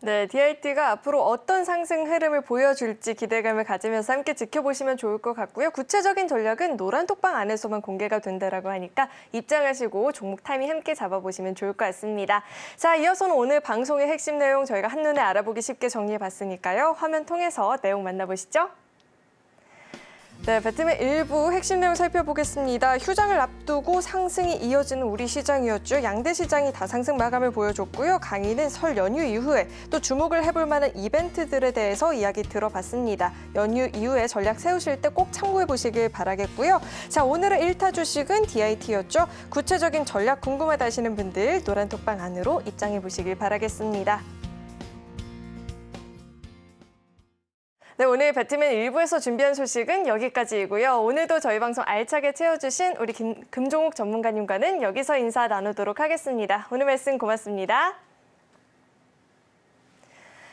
네, DIT가 앞으로 어떤 상승 흐름을 보여줄지 기대감을 가지면서 함께 지켜보시면 좋을 것 같고요. 구체적인 전략은 노란톡방 안에서만 공개가 된다라고 하니까 입장하시고 종목 타이밍 함께 잡아보시면 좋을 것 같습니다. 자, 이어서는 오늘 방송의 핵심 내용 저희가 한눈에 알아보기 쉽게 정리해봤으니까요. 화면 통해서 내용 만나보시죠. 네, 배트맨 일부 핵심 내용 살펴보겠습니다. 휴장을 앞두고 상승이 이어지는 우리 시장이었죠. 양대 시장이 다 상승 마감을 보여줬고요. 강의는 설 연휴 이후에 또 주목을 해볼 만한 이벤트들에 대해서 이야기 들어봤습니다. 연휴 이후에 전략 세우실 때 꼭 참고해 보시길 바라겠고요. 자, 오늘의 1타 주식은 DIT였죠. 구체적인 전략 궁금하다 하시는 분들 노란톡방 안으로 입장해 보시길 바라겠습니다. 네, 오늘 배트맨 1부에서 준비한 소식은 여기까지이고요. 오늘도 저희 방송 알차게 채워주신 우리 금종욱 전문가님과는 여기서 인사 나누도록 하겠습니다. 오늘 말씀 고맙습니다.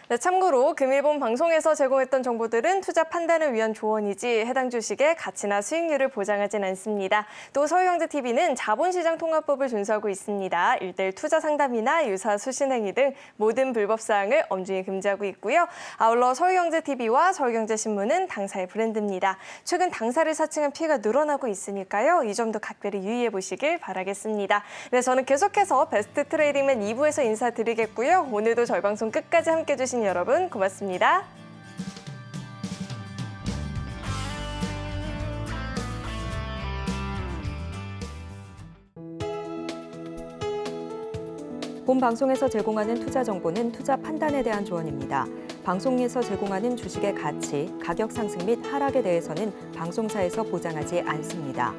네, 참고로 금일본 방송에서 제공했던 정보들은 투자 판단을 위한 조언이지 해당 주식의 가치나 수익률을 보장하진 않습니다. 또 서울경제TV는 자본시장 통합법을 준수하고 있습니다. 1:1 투자 상담이나 유사 수신행위 등 모든 불법 사항을 엄중히 금지하고 있고요. 아울러 서울경제TV와 서울경제신문은 당사의 브랜드입니다. 최근 당사를 사칭한 피해가 늘어나고 있으니까요. 이 점도 각별히 유의해 보시길 바라겠습니다. 네, 저는 계속해서 베스트 트레이딩맨 2부에서 인사드리겠고요. 오늘도 저희 방송 끝까지 함께해 주신 여러분 고맙습니다. 본 방송에서 제공하는 투자 정보는 투자 판단에 대한 조언입니다. 방송에서 제공하는 주식의 가치, 가격 상승 및 하락에 대해서는 방송사에서 보장하지 않습니다.